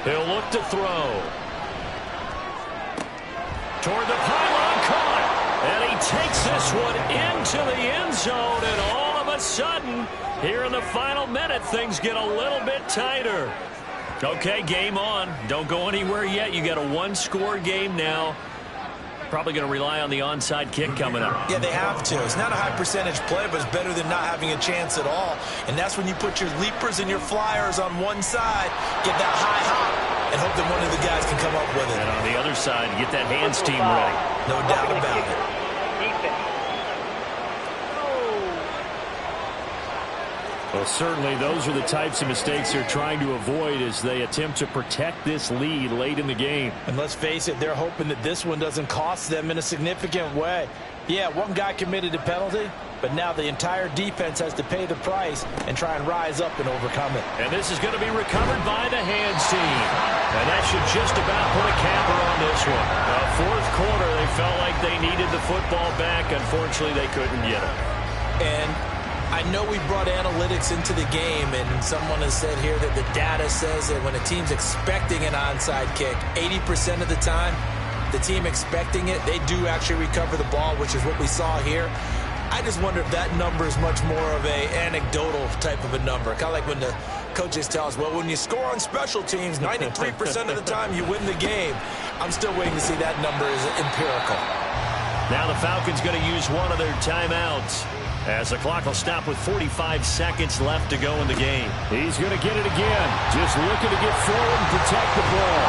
He'll look to throw. Toward the pylon, caught. And he takes this one into the end zone. And all of a sudden, here in the final minute, things get a little bit tighter. Okay, game on. Don't go anywhere yet. You got a one-score game now. Probably going to rely on the onside kick coming up. Yeah, they have to. It's not a high percentage play, but it's better than not having a chance at all. And that's when you put your leapers and your flyers on one side, get that high hop, and hope that one of the guys can come up with it. And on the other side, get that hands team ready. No doubt about it. Well, certainly those are the types of mistakes they're trying to avoid as they attempt to protect this lead late in the game. And let's face it, they're hoping that this one doesn't cost them in a significant way. Yeah, one guy committed a penalty, but now the entire defense has to pay the price and try and rise up and overcome it. And this is going to be recovered by the hands team. And that should just about put a capper on this one. Fourth quarter, they felt like they needed the football back. Unfortunately, they couldn't get it. And I know we brought analytics into the game, and someone has said here that the data says that when a team's expecting an onside kick, 80% of the time, the team expecting it, they do actually recover the ball, which is what we saw here. I just wonder if that number is much more of a anecdotal type of a number. Kind of like when the coaches tell us, well, when you score on special teams, 93% of the time you win the game. I'm still waiting to see that number is empirical. Now the Falcons going to use one of their timeouts, as the clock will stop with 45 seconds left to go in the game. He's going to get it again. Just looking to get forward and protect the ball.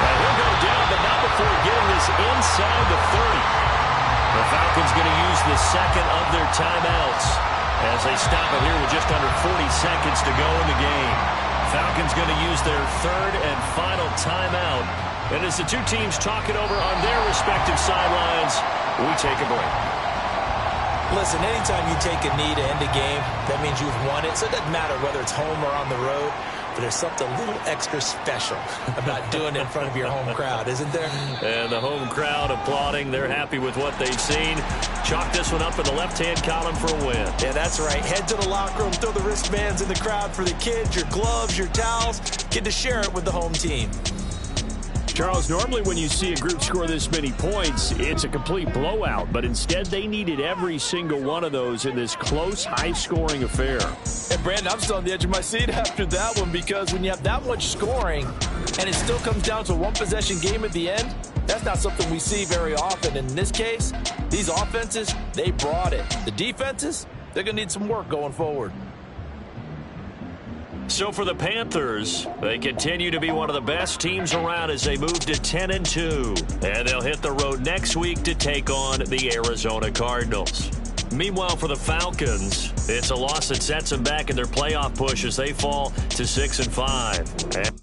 And he'll go down, but not before getting this inside the 30. The Falcons going to use the second of their timeouts as they stop it here with just under 40 seconds to go in the game. Falcons going to use their third and final timeout. And as the two teams talk it over on their respective sidelines, we take a break. Listen, anytime you take a knee to end a game, that means you've won it. So it doesn't matter whether it's home or on the road, but there's something a little extra special about doing it in front of your home crowd, isn't there? And the home crowd applauding. They're happy with what they've seen. Chalk this one up in the left-hand column for a win. Yeah, that's right. Head to the locker room, throw the wristbands in the crowd for the kids, your gloves, your towels. Get to share it with the home team. Charles, normally when you see a group score this many points, it's a complete blowout. But instead, they needed every single one of those in this close, high-scoring affair. And, Brandon, I'm still on the edge of my seat after that one, because when you have that much scoring and it still comes down to a one-possession game at the end, that's not something we see very often. In this case, these offenses, they brought it. The defenses, they're going to need some work going forward. So for the Panthers, they continue to be one of the best teams around as they move to 10-2. And they'll hit the road next week to take on the Arizona Cardinals. Meanwhile, for the Falcons, it's a loss that sets them back in their playoff push as they fall to 6-5.